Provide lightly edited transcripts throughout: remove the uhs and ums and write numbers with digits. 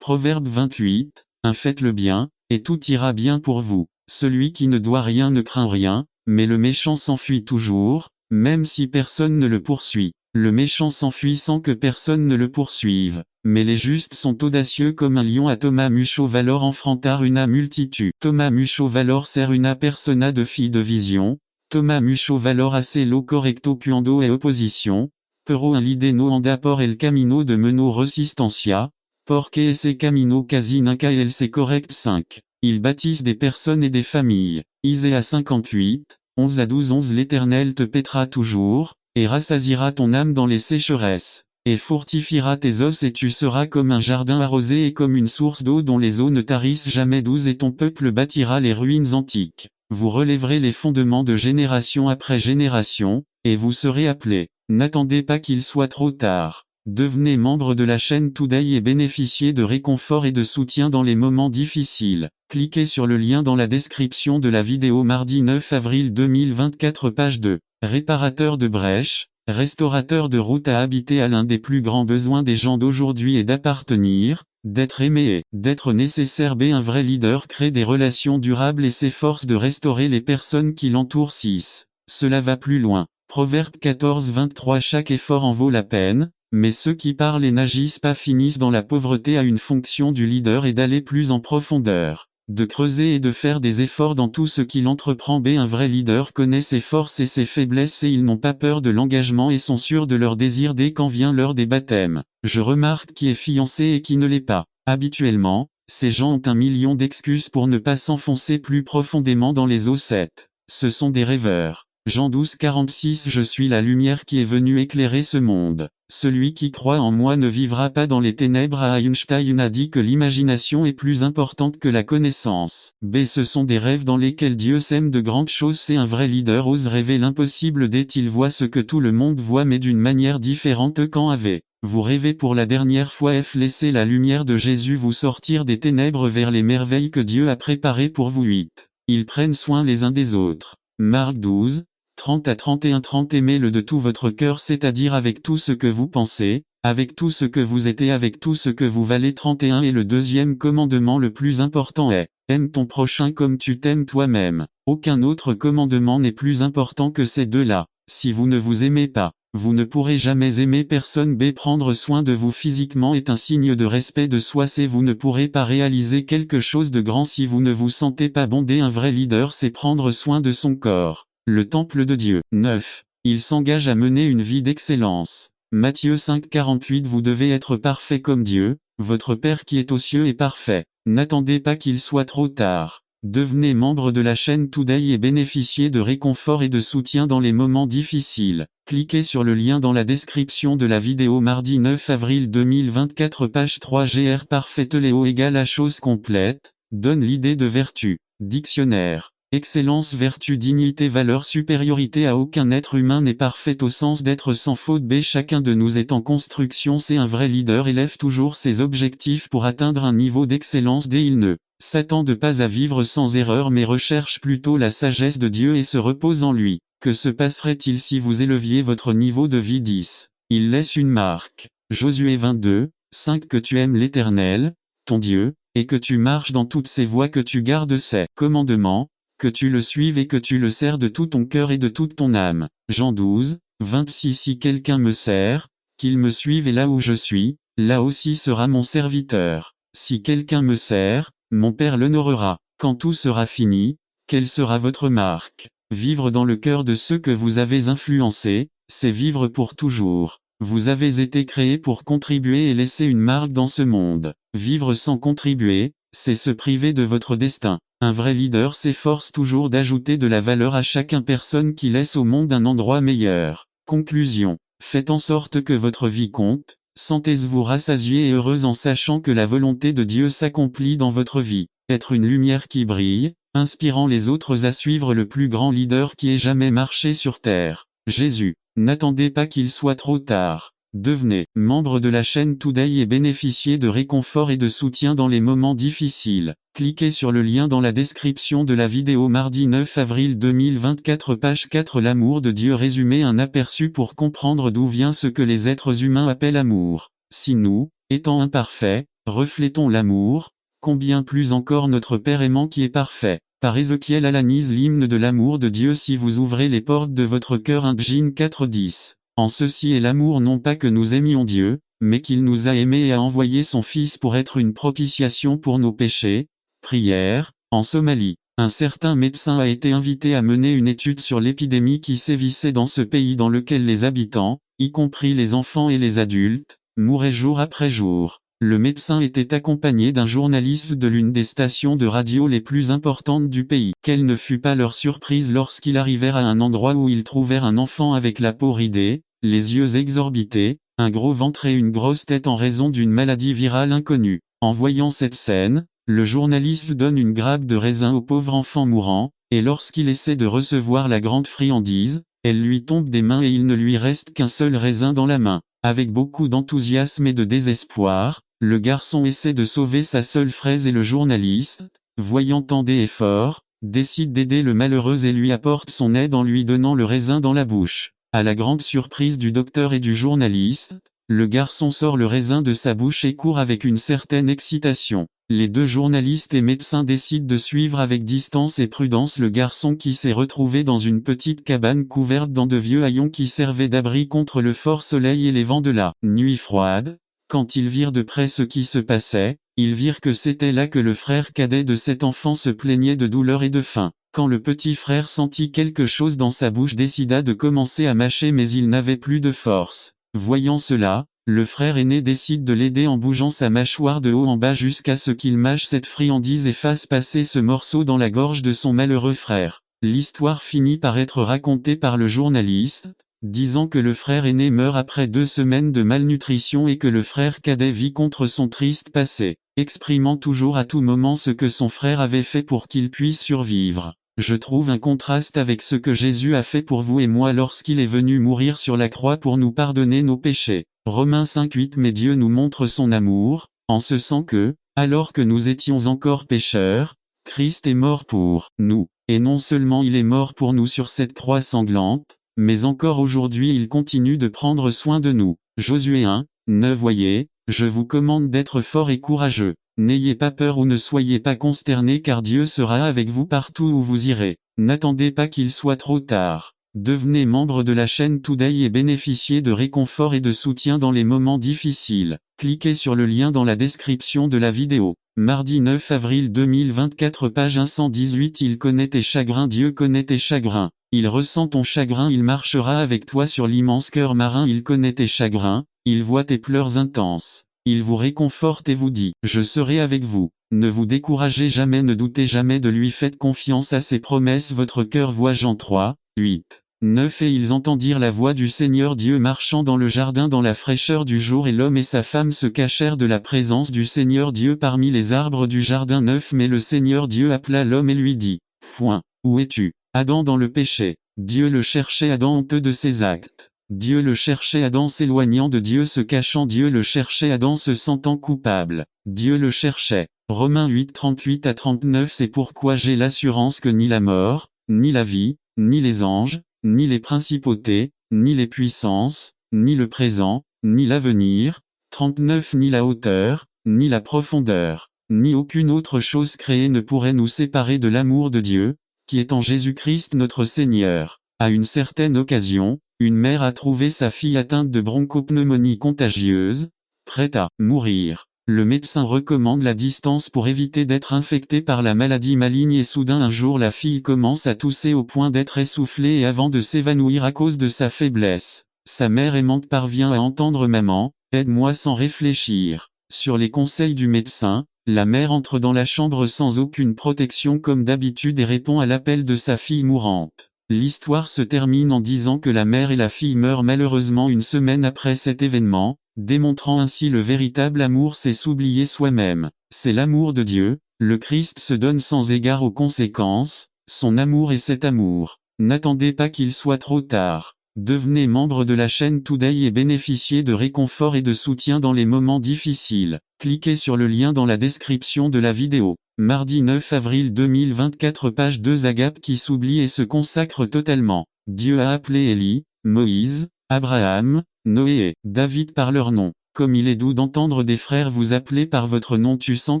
Proverbe 28, faites le bien, et tout ira bien pour vous. Celui qui ne doit rien ne craint rien, mais le méchant s'enfuit toujours, même si personne ne le poursuit. Le méchant s'enfuit sans que personne ne le poursuive, mais les justes sont audacieux comme un lion. À Thomas Mucho valor enfrentar una multitude. Thomas Mucho valor ser una persona de fille de vision. Thomas Mucho valor hace lo correcto cuando e opposition. Pero un lide no anda por el camino de meno resistencia. Porque ese camino casi nunca el se correct 5. Ils bâtissent des personnes et des familles. Isaïe 58, 11 à 12. 11 L'Éternel te paîtra toujours, et rassasiera ton âme dans les sécheresses, et fortifiera tes os et tu seras comme un jardin arrosé et comme une source d'eau dont les eaux ne tarissent jamais. 12 Et ton peuple bâtira les ruines antiques. Vous relèverez les fondements de génération après génération, et vous serez appelés. N'attendez pas qu'il soit trop tard. Devenez membre de la chaîne Today et bénéficiez de réconfort et de soutien dans les moments difficiles. Cliquez sur le lien dans la description de la vidéo. Mardi 9 avril 2024 page 2. Réparateur de brèches, restaurateur de routes à habiter. À l'un des plus grands besoins des gens d'aujourd'hui est d'appartenir, d'être aimé et d'être nécessaire. Un vrai leader crée des relations durables et s'efforce de restaurer les personnes qui l'entourent. 6. Cela va plus loin. Proverbe 14 23 Chaque effort en vaut la peine, mais ceux qui parlent et n'agissent pas finissent dans la pauvreté. À une fonction du leader est d'aller plus en profondeur, de creuser et de faire des efforts dans tout ce qu'il entreprend. Un vrai leader connaît ses forces et ses faiblesses et ils n'ont pas peur de l'engagement et sont sûrs de leur désir dès quand vient l'heure des baptêmes. Je remarque qui est fiancé et qui ne l'est pas. Habituellement, ces gens ont un million d'excuses pour ne pas s'enfoncer plus profondément dans les eaux. 7. Ce sont des rêveurs. Jean 12 46 Je suis la lumière qui est venue éclairer ce monde. Celui qui croit en moi ne vivra pas dans les ténèbres. Einstein a dit que l'imagination est plus importante que la connaissance. Ce sont des rêves dans lesquels Dieu sème de grandes choses. C'est un vrai leader ose rêver l'impossible dès qu'il voit ce que tout le monde voit mais d'une manière différente. Quand vous rêvez pour la dernière fois? Laissez la lumière de Jésus vous sortir des ténèbres vers les merveilles que Dieu a préparées pour vous. 8. Ils prennent soin les uns des autres. Marc 12, 30 à 31 30 Aimez-le de tout votre cœur, c'est-à-dire avec tout ce que vous pensez, avec tout ce que vous êtes et avec tout ce que vous valez. 31 Et le deuxième commandement le plus important est, aime ton prochain comme tu t'aimes toi-même. Aucun autre commandement n'est plus important que ces deux-là. Si vous ne vous aimez pas, vous ne pourrez jamais aimer personne. Prendre soin de vous physiquement est un signe de respect de soi. Vous ne pourrez pas réaliser quelque chose de grand si vous ne vous sentez pas bon. Un vrai leader sait prendre soin de son corps. Le temple de Dieu. 9. Il s'engage à mener une vie d'excellence. Matthieu 5 48 Vous devez être parfait comme Dieu, votre Père qui est aux cieux est parfait. N'attendez pas qu'il soit trop tard. Devenez membre de la chaîne Today et bénéficiez de réconfort et de soutien dans les moments difficiles. Cliquez sur le lien dans la description de la vidéo. Mardi 9 avril 2024 page 3 Gr Parfait Léo égale à chose complète, donne l'idée de vertu. Dictionnaire. Excellence, vertu, dignité, valeur, supériorité. À aucun être humain n'est parfait au sens d'être sans faute. Chacun de nous est en construction. C'est un vrai leader élève toujours ses objectifs pour atteindre un niveau d'excellence. Il ne s'attend pas à vivre sans erreur mais recherche plutôt la sagesse de Dieu et se repose en lui. Que se passerait-il si vous éleviez votre niveau de vie? 10. Il laisse une marque. Josué 22, 5 Que tu aimes l'Éternel, ton Dieu, et que tu marches dans toutes ses voies, que tu gardes ses commandements, que tu le suives et que tu le sers de tout ton cœur et de toute ton âme. Jean 12, 26 Si quelqu'un me sert, qu'il me suive et là où je suis, là aussi sera mon serviteur. Si quelqu'un me sert, mon Père l'honorera. Quand tout sera fini, quelle sera votre marque? Vivre dans le cœur de ceux que vous avez influencés, c'est vivre pour toujours. Vous avez été créé pour contribuer et laisser une marque dans ce monde. Vivre sans contribuer, c'est se priver de votre destin. Un vrai leader s'efforce toujours d'ajouter de la valeur à chacune personne qui laisse au monde un endroit meilleur. Conclusion. Faites en sorte que votre vie compte, sentez-vous rassasié et heureuse en sachant que la volonté de Dieu s'accomplit dans votre vie. Être une lumière qui brille, inspirant les autres à suivre le plus grand leader qui ait jamais marché sur terre. Jésus. N'attendez pas qu'il soit trop tard. Devenez membre de la chaîne Today et bénéficiez de réconfort et de soutien dans les moments difficiles. Cliquez sur le lien dans la description de la vidéo. Mardi 9 avril 2024 page 4 L'amour de Dieu résumé, un aperçu pour comprendre d'où vient ce que les êtres humains appellent amour. Si nous, étant imparfaits, reflétons l'amour, combien plus encore notre Père aimant qui est parfait. Par Ézéchiel Alanise l'hymne de l'amour de Dieu si vous ouvrez les portes de votre cœur 1 Jin 4:10. En ceci est l'amour non pas que nous aimions Dieu, mais qu'il nous a aimés et a envoyé son Fils pour être une propitiation pour nos péchés. Prière. En Somalie, un certain médecin a été invité à mener une étude sur l'épidémie qui sévissait dans ce pays dans lequel les habitants, y compris les enfants et les adultes, mouraient jour après jour. Le médecin était accompagné d'un journaliste de l'une des stations de radio les plus importantes du pays. Quelle ne fut pas leur surprise lorsqu'ils arrivèrent à un endroit où ils trouvèrent un enfant avec la peau ridée, les yeux exorbités, un gros ventre et une grosse tête en raison d'une maladie virale inconnue. En voyant cette scène, le journaliste donne une grappe de raisin au pauvre enfant mourant, et lorsqu'il essaie de recevoir la grande friandise, elle lui tombe des mains et il ne lui reste qu'un seul raisin dans la main. Avec beaucoup d'enthousiasme et de désespoir, le garçon essaie de sauver sa seule fraise et le journaliste, voyant tant d'efforts, décide d'aider le malheureux et lui apporte son aide en lui donnant le raisin dans la bouche. À la grande surprise du docteur et du journaliste, le garçon sort le raisin de sa bouche et court avec une certaine excitation. Les deux journalistes et médecins décident de suivre avec distance et prudence le garçon qui s'est retrouvé dans une petite cabane couverte dans de vieux haillons qui servaient d'abri contre le fort soleil et les vents de la nuit froide. Quand ils virent de près ce qui se passait, ils virent que c'était là que le frère cadet de cet enfant se plaignait de douleur et de faim. Quand le petit frère sentit quelque chose dans sa bouche décida de commencer à mâcher mais il n'avait plus de force. Voyant cela, le frère aîné décide de l'aider en bougeant sa mâchoire de haut en bas jusqu'à ce qu'il mâche cette friandise et fasse passer ce morceau dans la gorge de son malheureux frère. L'histoire finit par être racontée par le journaliste, disant que le frère aîné meurt après 2 semaines de malnutrition et que le frère cadet vit contre son triste passé, exprimant toujours à tout moment ce que son frère avait fait pour qu'il puisse survivre. Je trouve un contraste avec ce que Jésus a fait pour vous et moi lorsqu'il est venu mourir sur la croix pour nous pardonner nos péchés. Romains 5:8. Mais Dieu nous montre son amour, en ce sens que, alors que nous étions encore pécheurs, Christ est mort pour nous. Et non seulement il est mort pour nous sur cette croix sanglante, mais encore aujourd'hui il continue de prendre soin de nous. Josué 1:9. Voyez, je vous commande d'être fort et courageux. N'ayez pas peur ou ne soyez pas consternés car Dieu sera avec vous partout où vous irez. N'attendez pas qu'il soit trop tard. Devenez membre de la chaîne Today et bénéficiez de réconfort et de soutien dans les moments difficiles. Cliquez sur le lien dans la description de la vidéo. Mardi 9 avril 2024 page 118. Il connaît tes chagrins. Dieu connaît tes chagrins. Il ressent ton chagrin. Il marchera avec toi sur l'immense cœur marin. Il connaît tes chagrins. Il voit tes pleurs intenses. Il vous réconforte et vous dit, je serai avec vous. Ne vous découragez jamais, ne doutez jamais de lui, faites confiance à ses promesses. Votre cœur voit. Jean 3:8-9. Et ils entendirent la voix du Seigneur Dieu marchant dans le jardin dans la fraîcheur du jour, et l'homme et sa femme se cachèrent de la présence du Seigneur Dieu parmi les arbres du jardin. 9. Mais le Seigneur Dieu appela l'homme et lui dit, Où es-tu, Adam? Dans le péché. Dieu le cherchait, Adam honteux de ses actes. Dieu le cherchait, Adam s'éloignant de Dieu, se cachant. Dieu le cherchait, Adam se sentant coupable. Dieu le cherchait. Romains 8:38-39. C'est pourquoi j'ai l'assurance que ni la mort, ni la vie, ni les anges, ni les principautés, ni les puissances, ni le présent, ni l'avenir, 39. Ni la hauteur, ni la profondeur, ni aucune autre chose créée ne pourrait nous séparer de l'amour de Dieu, qui est en Jésus-Christ notre Seigneur. À une certaine occasion, une mère a trouvé sa fille atteinte de bronchopneumonie contagieuse, prête à mourir. Le médecin recommande la distance pour éviter d'être infecté par la maladie maligne et soudain un jour la fille commence à tousser au point d'être essoufflée et avant de s'évanouir à cause de sa faiblesse. Sa mère aimante parvient à entendre maman, aide-moi sans réfléchir. Sur les conseils du médecin, la mère entre dans la chambre sans aucune protection comme d'habitude et répond à l'appel de sa fille mourante. L'histoire se termine en disant que la mère et la fille meurent malheureusement une semaine après cet événement, démontrant ainsi le véritable amour, c'est s'oublier soi-même. C'est l'amour de Dieu, le Christ se donne sans égard aux conséquences, son amour est cet amour. N'attendez pas qu'il soit trop tard. Devenez membre de la chaîne Today et bénéficiez de réconfort et de soutien dans les moments difficiles. Cliquez sur le lien dans la description de la vidéo. Mardi 9 avril 2024 page 2. Agape qui s'oublie et se consacre totalement. Dieu a appelé Élie, Moïse, Abraham, Noé et David par leur nom. Comme il est doux d'entendre des frères vous appeler par votre nom, tu sens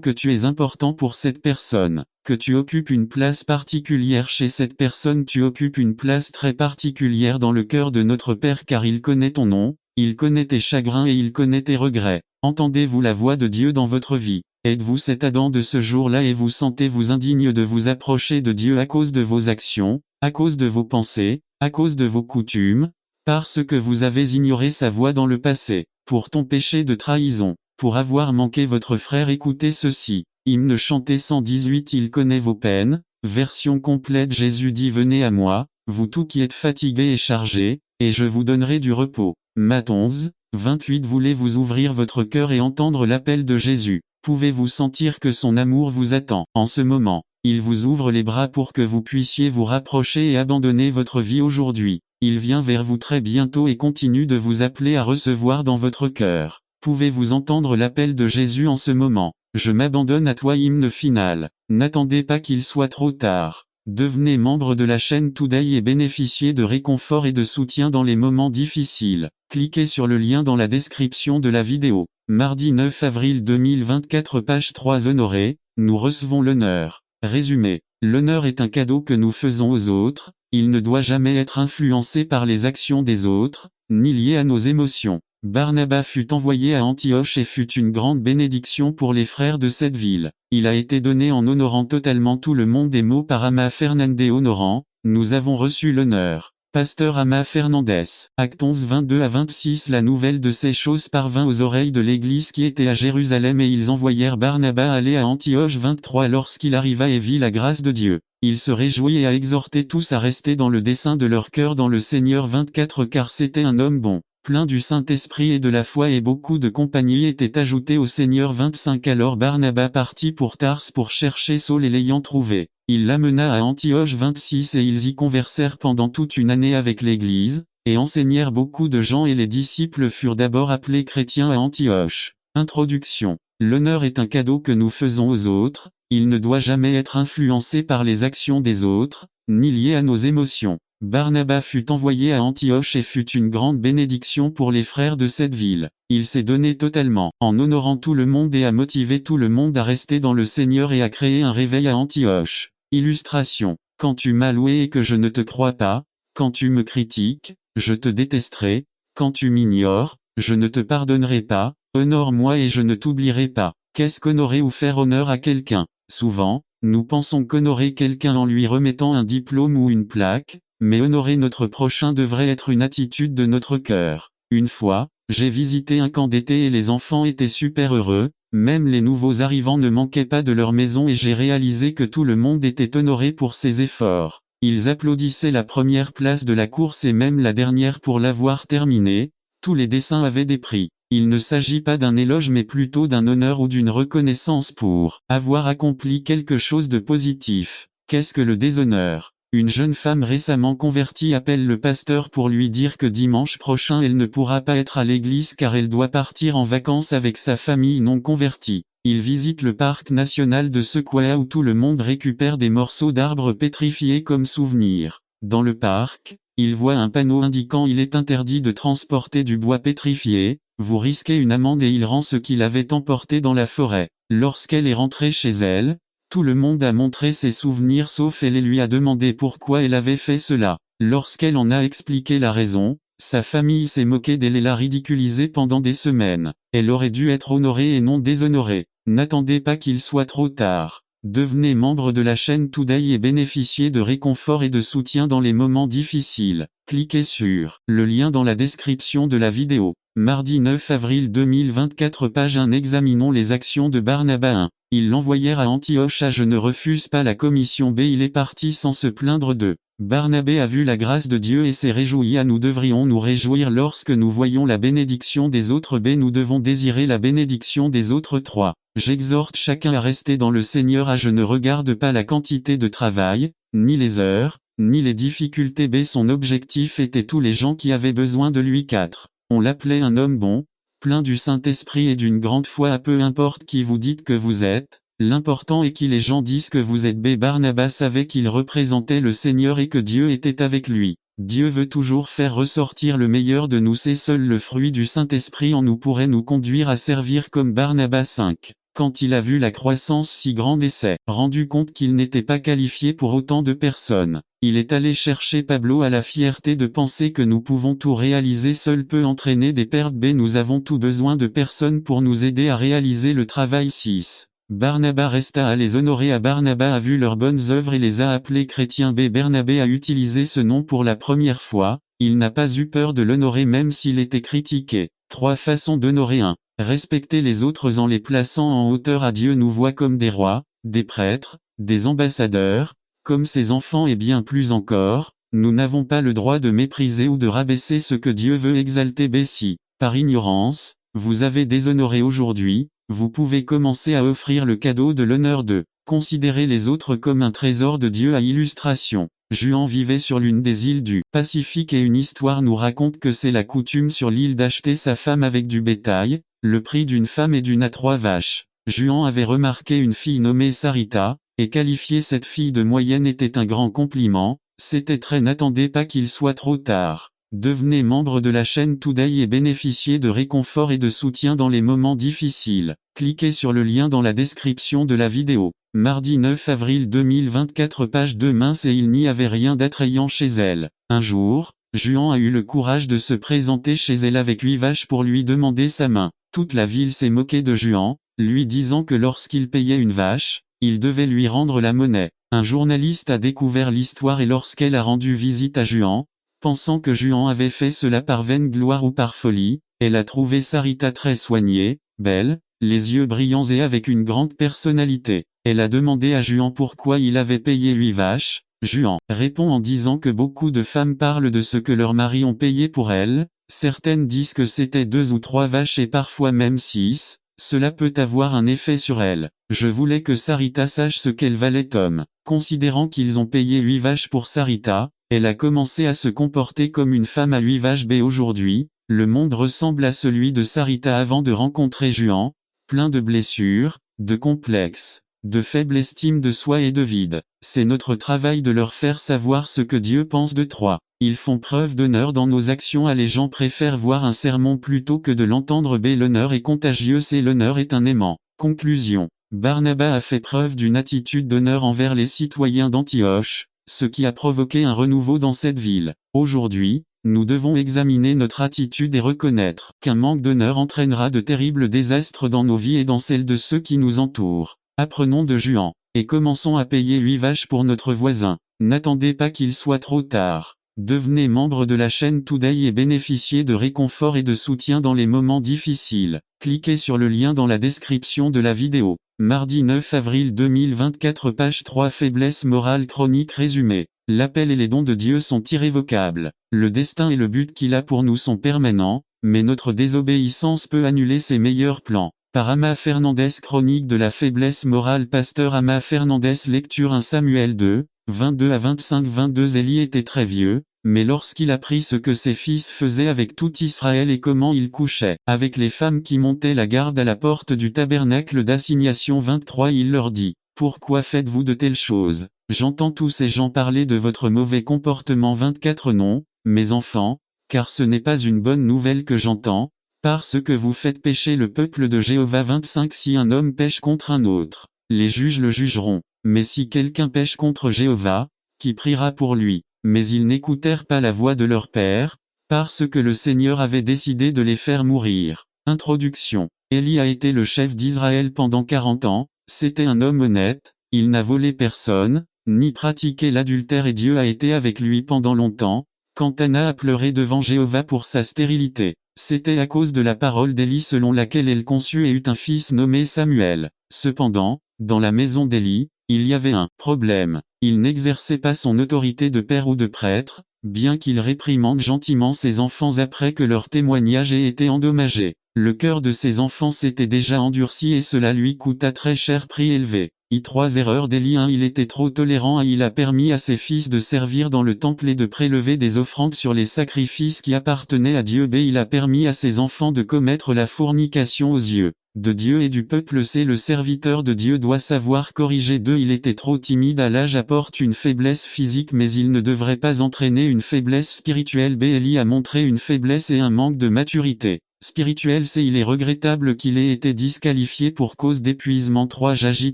que tu es important pour cette personne, que tu occupes une place particulière chez cette personne, tu occupes une place très particulière dans le cœur de notre Père car il connaît ton nom, il connaît tes chagrins et il connaît tes regrets. Entendez-vous la voix de Dieu dans votre vie? Êtes-vous cet Adam de ce jour-là et vous sentez-vous indigne de vous approcher de Dieu à cause de vos actions, à cause de vos pensées, à cause de vos coutumes, parce que vous avez ignoré sa voix dans le passé, pour ton péché de trahison, pour avoir manqué votre frère? Écoutez ceci. Hymne chanté 118. Il connaît vos peines. Version complète. Jésus dit: venez à moi, vous tous qui êtes fatigués et chargés, et je vous donnerai du repos. Matthieu 11, 28. Voulez-vous ouvrir votre cœur et entendre l'appel de Jésus? Pouvez-vous sentir que son amour vous attend? En ce moment, il vous ouvre les bras pour que vous puissiez vous rapprocher et abandonner votre vie aujourd'hui. Il vient vers vous très bientôt et continue de vous appeler à recevoir dans votre cœur. Pouvez-vous entendre l'appel de Jésus en ce moment? Je m'abandonne à toi. Hymne final. N'attendez pas qu'il soit trop tard. Devenez membre de la chaîne Today et bénéficiez de réconfort et de soutien dans les moments difficiles. Cliquez sur le lien dans la description de la vidéo. Mardi 9 avril 2024, page 3. Honoré, nous recevons l'honneur. Résumé. L'honneur est un cadeau que nous faisons aux autres, il ne doit jamais être influencé par les actions des autres, ni lié à nos émotions. Barnabas fut envoyé à Antioche et fut une grande bénédiction pour les frères de cette ville. Il a été donné en honorant totalement tout le monde. Des mots par Ama Fernandez. Honorant, nous avons reçu l'honneur. Pasteur Ama Fernandez. Actes 11 22 à 26. La nouvelle de ces choses parvint aux oreilles de l'église qui était à Jérusalem et ils envoyèrent Barnabas aller à Antioche. 23. Lorsqu'il arriva et vit la grâce de Dieu, il se réjouit et a exhorté tous à rester dans le dessein de leur cœur dans le Seigneur. 24. Car c'était un homme bon, plein du Saint-Esprit et de la foi, et beaucoup de compagnie étaient ajoutées au Seigneur. 25. Alors Barnabas partit pour Tars pour chercher Saul et l'ayant trouvé, il l'amena à Antioche. 26. Et ils y conversèrent pendant toute une année avec l'Église, et enseignèrent beaucoup de gens, et les disciples furent d'abord appelés chrétiens à Antioche. Introduction. L'honneur est un cadeau que nous faisons aux autres, il ne doit jamais être influencé par les actions des autres, ni lié à nos émotions. Barnabas fut envoyé à Antioche et fut une grande bénédiction pour les frères de cette ville. Il s'est donné totalement, en honorant tout le monde et a motivé tout le monde à rester dans le Seigneur et à créer un réveil à Antioche. Illustration. Quand tu m'as loué et que je ne te crois pas, quand tu me critiques, je te détesterai, quand tu m'ignores, je ne te pardonnerai pas, honore-moi et je ne t'oublierai pas. Qu'est-ce qu'honorer ou faire honneur à quelqu'un? Souvent, nous pensons qu'honorer quelqu'un en lui remettant un diplôme ou une plaque, mais honorer notre prochain devrait être une attitude de notre cœur. Une fois, j'ai visité un camp d'été et les enfants étaient super heureux, même les nouveaux arrivants ne manquaient pas de leur maison et j'ai réalisé que tout le monde était honoré pour ses efforts. Ils applaudissaient la première place de la course et même la dernière pour l'avoir terminée. Tous les dessins avaient des prix. Il ne s'agit pas d'un éloge mais plutôt d'un honneur ou d'une reconnaissance pour avoir accompli quelque chose de positif. Qu'est-ce que le déshonneur? Une jeune femme récemment convertie appelle le pasteur pour lui dire que dimanche prochain elle ne pourra pas être à l'église car elle doit partir en vacances avec sa famille non convertie. Il visite le parc national de Sequoia où tout le monde récupère des morceaux d'arbres pétrifiés comme souvenir. Dans le parc, il voit un panneau indiquant il est interdit de transporter du bois pétrifié, vous risquez une amende, et il rend ce qu'il avait emporté dans la forêt. Lorsqu'elle est rentrée chez elle, tout le monde a montré ses souvenirs sauf elle et lui a demandé pourquoi elle avait fait cela. Lorsqu'elle en a expliqué la raison, sa famille s'est moquée d'elle et l'a ridiculisée pendant des semaines. Elle aurait dû être honorée et non déshonorée. N'attendez pas qu'il soit trop tard. Devenez membre de la chaîne Today et bénéficiez de réconfort et de soutien dans les moments difficiles. Cliquez sur le lien dans la description de la vidéo. Mardi 9 avril 2024, page 1. Examinons les actions de Barnabas. 1. Ils l'envoyèrent à Antioche. Je ne refuse pas la commission. B. Il est parti sans se plaindre. 2. Barnabé a vu la grâce de Dieu et s'est réjoui. Nous devrions nous réjouir lorsque nous voyons la bénédiction des autres. B. Nous devons désirer la bénédiction des autres. 3. J'exhorte chacun à rester dans le Seigneur. Je ne regarde pas la quantité de travail, ni les heures, ni les difficultés. B. Son objectif était tous les gens qui avaient besoin de lui. 4. On l'appelait un homme bon, plein du Saint-Esprit et d'une grande foi. Peu importe qui vous dites que vous êtes, l'important est qui les gens disent que vous êtes. B. Barnabas savait qu'il représentait le Seigneur et que Dieu était avec lui. Dieu veut toujours faire ressortir le meilleur de nous. C'est seul le fruit du Saint-Esprit en nous pourrait nous conduire à servir comme Barnabas 5. Quand il a vu la croissance si grande et s'est rendu compte qu'il n'était pas qualifié pour autant de personnes, il est allé chercher Pablo à la fierté de penser que nous pouvons tout réaliser seul peut entraîner des pertes. Nous avons tout besoin de personnes pour nous aider à réaliser le travail. 6. Barnabas resta à les honorer. Barnabas a vu leurs bonnes œuvres et les a appelés chrétiens. Barnabé a utilisé ce nom pour la première fois, il n'a pas eu peur de l'honorer même s'il était critiqué. 3 façons d'honorer. 1. Respecter les autres en les plaçant en hauteur. Dieu nous voit comme des rois, des prêtres, des ambassadeurs, comme ses enfants et bien plus encore. Nous n'avons pas le droit de mépriser ou de rabaisser ce que Dieu veut exalter. Si, par ignorance, vous avez déshonoré aujourd'hui, vous pouvez commencer à offrir le cadeau de l'honneur de considérer les autres comme un trésor de Dieu. À illustration, Juan vivait sur l'une des îles du Pacifique et une histoire nous raconte que c'est la coutume sur l'île d'acheter sa femme avec du bétail, le prix d'une femme et d'une à 3 vaches. Juan avait remarqué une fille nommée Sarita, et qualifier cette fille de moyenne était un grand compliment. C'était très. N'attendez pas qu'il soit trop tard. Devenez membre de la chaîne Today et bénéficiez de réconfort et de soutien dans les moments difficiles. Cliquez sur le lien dans la description de la vidéo. Mardi 9 avril 2024 page 2 mince et il n'y avait rien d'attrayant chez elle. Un jour, Juan a eu le courage de se présenter chez elle avec 8 vaches pour lui demander sa main. Toute la ville s'est moquée de Juan, lui disant que lorsqu'il payait une vache, il devait lui rendre la monnaie. Un journaliste a découvert l'histoire et lorsqu'elle a rendu visite à Juan, pensant que Juan avait fait cela par vaine gloire ou par folie, elle a trouvé Sarita très soignée, belle, les yeux brillants et avec une grande personnalité. Elle a demandé à Juan pourquoi il avait payé 8 vaches. Juan répond en disant que beaucoup de femmes parlent de ce que leurs maris ont payé pour elles, certaines disent que c'était 2 ou 3 vaches et parfois même 6, cela peut avoir un effet sur elles. Je voulais que Sarita sache ce qu'elle valait. Tom, considérant qu'ils ont payé 8 vaches pour Sarita, elle a commencé à se comporter comme une femme à 8 vaches. Aujourd'hui, le monde ressemble à celui de Sarita avant de rencontrer Juan, plein de blessures, de complexes, de faible estime de soi et de vide. C'est notre travail de leur faire savoir ce que Dieu pense de 3. Ils font preuve d'honneur dans nos actions. Les gens préfèrent voir un sermon plutôt que de l'entendre. L'honneur est contagieux. L'honneur est un aimant. Conclusion. Barnabas a fait preuve d'une attitude d'honneur envers les citoyens d'Antioche, ce qui a provoqué un renouveau dans cette ville. Aujourd'hui, nous devons examiner notre attitude et reconnaître qu'un manque d'honneur entraînera de terribles désastres dans nos vies et dans celles de ceux qui nous entourent. Apprenons de Juan, et commençons à payer 8 vaches pour notre voisin. N'attendez pas qu'il soit trop tard. Devenez membre de la chaîne Today et bénéficiez de réconfort et de soutien dans les moments difficiles. Cliquez sur le lien dans la description de la vidéo. Mardi 9 avril 2024 page 3 faiblesse morale chronique résumé. L'appel et les dons de Dieu sont irrévocables. Le destin et le but qu'il a pour nous sont permanents, mais notre désobéissance peut annuler ses meilleurs plans. Par Ama Fernandez. Chronique de la faiblesse morale. Pasteur Ama Fernandez. Lecture 1 Samuel 2, 22 à 25. 22 Élie était très vieux, mais lorsqu'il apprit ce que ses fils faisaient avec tout Israël et comment ils couchaient avec les femmes qui montaient la garde à la porte du tabernacle d'assignation 23, il leur dit: pourquoi faites-vous de telles choses? J'entends tous ces gens parler de votre mauvais comportement. 24 Non, mes enfants, car ce n'est pas une bonne nouvelle que j'entends, parce que vous faites pécher le peuple de Jéhovah. 25 Si un homme pêche contre un autre, les juges le jugeront, mais si quelqu'un pêche contre Jéhovah, qui priera pour lui? Mais ils n'écoutèrent pas la voix de leur père, parce que le Seigneur avait décidé de les faire mourir. Introduction. Élie a été le chef d'Israël pendant 40 ans, c'était un homme honnête, il n'a volé personne, ni pratiqué l'adultère et Dieu a été avec lui pendant longtemps. Quand Anna a pleuré devant Jéhovah pour sa stérilité, c'était à cause de la parole d'Élie selon laquelle elle conçut et eut un fils nommé Samuel. Cependant, dans la maison d'Élie, il y avait un problème. Il n'exerçait pas son autorité de père ou de prêtre, bien qu'il réprimande gentiment ses enfants après que leur témoignage ait été endommagé. Le cœur de ses enfants s'était déjà endurci et cela lui coûta très cher prix élevé. 3 Erreurs d'Élie. 1 Il était trop tolérant. Il a permis à ses fils de servir dans le temple et de prélever des offrandes sur les sacrifices qui appartenaient à Dieu. Il a permis à ses enfants de commettre la fornication aux yeux de Dieu et du peuple. C'est le serviteur de Dieu doit savoir corriger. 2. Il était trop timide à l'âge apporte une faiblesse physique mais il ne devrait pas entraîner une faiblesse spirituelle. B. Élie a montré une faiblesse et un manque de maturité spirituelle. C. Il est regrettable qu'il ait été disqualifié pour cause d'épuisement. 3. J'agis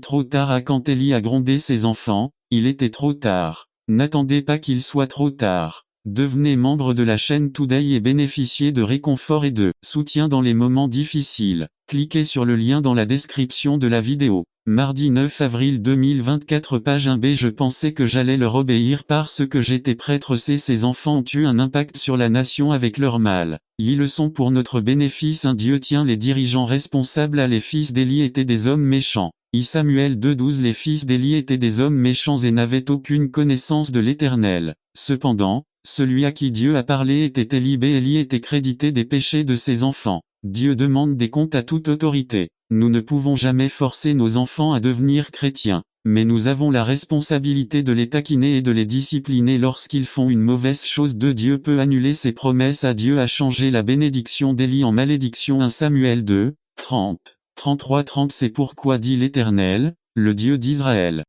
trop tard. Quand Élie a grondé ses enfants, il était trop tard. N'attendez pas qu'il soit trop tard. Devenez membre de la chaîne Today et bénéficiez de réconfort et de soutien dans les moments difficiles. Cliquez sur le lien dans la description de la vidéo. Mardi 9 avril 2024 page 1b. Je pensais que j'allais leur obéir parce que j'étais prêtre. C. Ces enfants ont eu un impact sur la nation avec leur mal. Ils le sont pour notre bénéfice. Un Dieu tient les dirigeants responsables. Les fils d'Élie étaient des hommes méchants. Samuel 2:12. Les fils d'Élie étaient des hommes méchants et n'avaient aucune connaissance de l'Éternel. Cependant, celui à qui Dieu a parlé était Élie. B. Élie était crédité des péchés de ses enfants. Dieu demande des comptes à toute autorité. Nous ne pouvons jamais forcer nos enfants à devenir chrétiens, mais nous avons la responsabilité de les taquiner et de les discipliner lorsqu'ils font une mauvaise chose. 2. Dieu peut annuler ses promesses. Dieu a changé la bénédiction d'Élie en malédiction. 1 Samuel 2, 30, 33-30. C'est pourquoi dit l'Éternel, le Dieu d'Israël.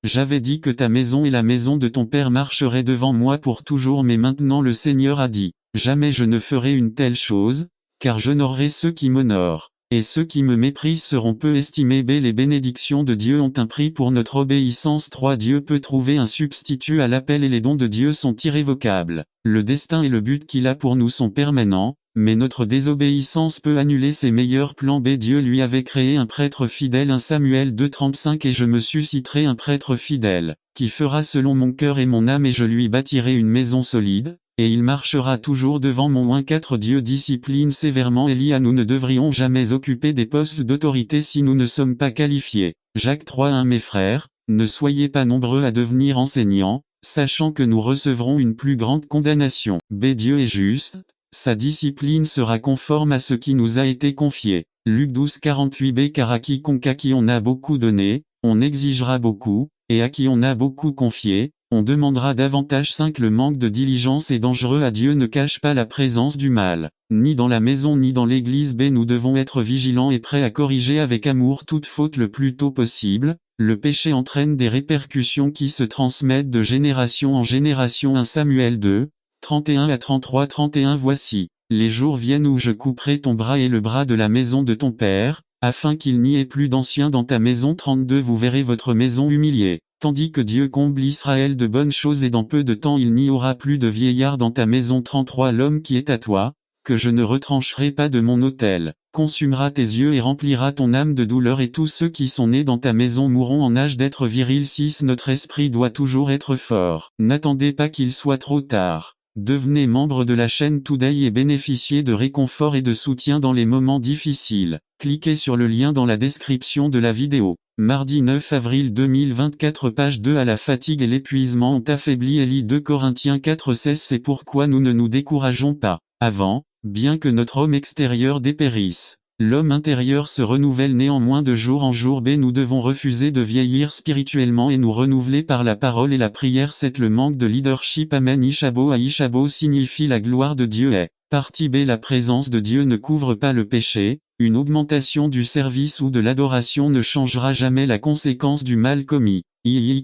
J'avais dit que ta maison et la maison de ton père marcheraient devant moi pour toujours, mais maintenant le Seigneur a dit, jamais je ne ferai une telle chose, car j'honorerai ceux qui m'honorent, et ceux qui me méprisent seront peu estimés. B. Les bénédictions de Dieu ont un prix pour notre obéissance. 3. Dieu peut trouver un substitut à l'appel et les dons de Dieu sont irrévocables. Le destin et le but qu'il a pour nous sont permanents, mais notre désobéissance peut annuler ses meilleurs plans. B. Dieu lui avait créé un prêtre fidèle. 1 Samuel 2:35. Et je me susciterai un prêtre fidèle, qui fera selon mon cœur et mon âme, et je lui bâtirai une maison solide, et il marchera toujours devant mon 4. Dieu discipline sévèrement Élie. Nous ne devrions jamais occuper des postes d'autorité si nous ne sommes pas qualifiés. Jacques 3:1. Mes frères, ne soyez pas nombreux à devenir enseignants, sachant que nous recevrons une plus grande condamnation. B. Dieu est juste, sa discipline sera conforme à ce qui nous a été confié. Luc 12:48. B. Car à quiconque à qui on a beaucoup donné, on exigera beaucoup, et à qui on a beaucoup confié, on demandera davantage. 5. Le manque de diligence est dangereux. Dieu ne cache pas la présence du mal, ni dans la maison ni dans l'église. B. Nous devons être vigilants et prêts à corriger avec amour toute faute le plus tôt possible. Le péché entraîne des répercussions qui se transmettent de génération en génération. 1 Samuel 2, 31-33. 31. Voici, les jours viennent où je couperai ton bras et le bras de la maison de ton père, afin qu'il n'y ait plus d'anciens dans ta maison. 32. Vous verrez votre maison humiliée, tandis que Dieu comble Israël de bonnes choses, et dans peu de temps il n'y aura plus de vieillards dans ta maison. 33. L'homme qui est à toi, que je ne retrancherai pas de mon autel, consumera tes yeux et remplira ton âme de douleur, et tous ceux qui sont nés dans ta maison mourront en âge d'être viril. 6. Notre esprit doit toujours être fort. N'attendez pas qu'il soit trop tard. Devenez membre de la chaîne Today et bénéficiez de réconfort et de soutien dans les moments difficiles. Cliquez sur le lien dans la description de la vidéo. Mardi 9 avril 2024 page 2. La fatigue et l'épuisement ont affaibli Élie. 2 Corinthiens 4:16. C'est pourquoi nous ne nous décourageons pas. Avant, bien que notre homme extérieur dépérisse, l'homme intérieur se renouvelle néanmoins de jour en jour. B. Nous devons refuser de vieillir spirituellement et nous renouveler par la parole et la prière. 7. Le manque de leadership. Amen. Ishabo signifie la gloire de Dieu est. Partie B. La présence de Dieu ne couvre pas le péché. Une augmentation du service ou de l'adoration ne changera jamais la conséquence du mal commis.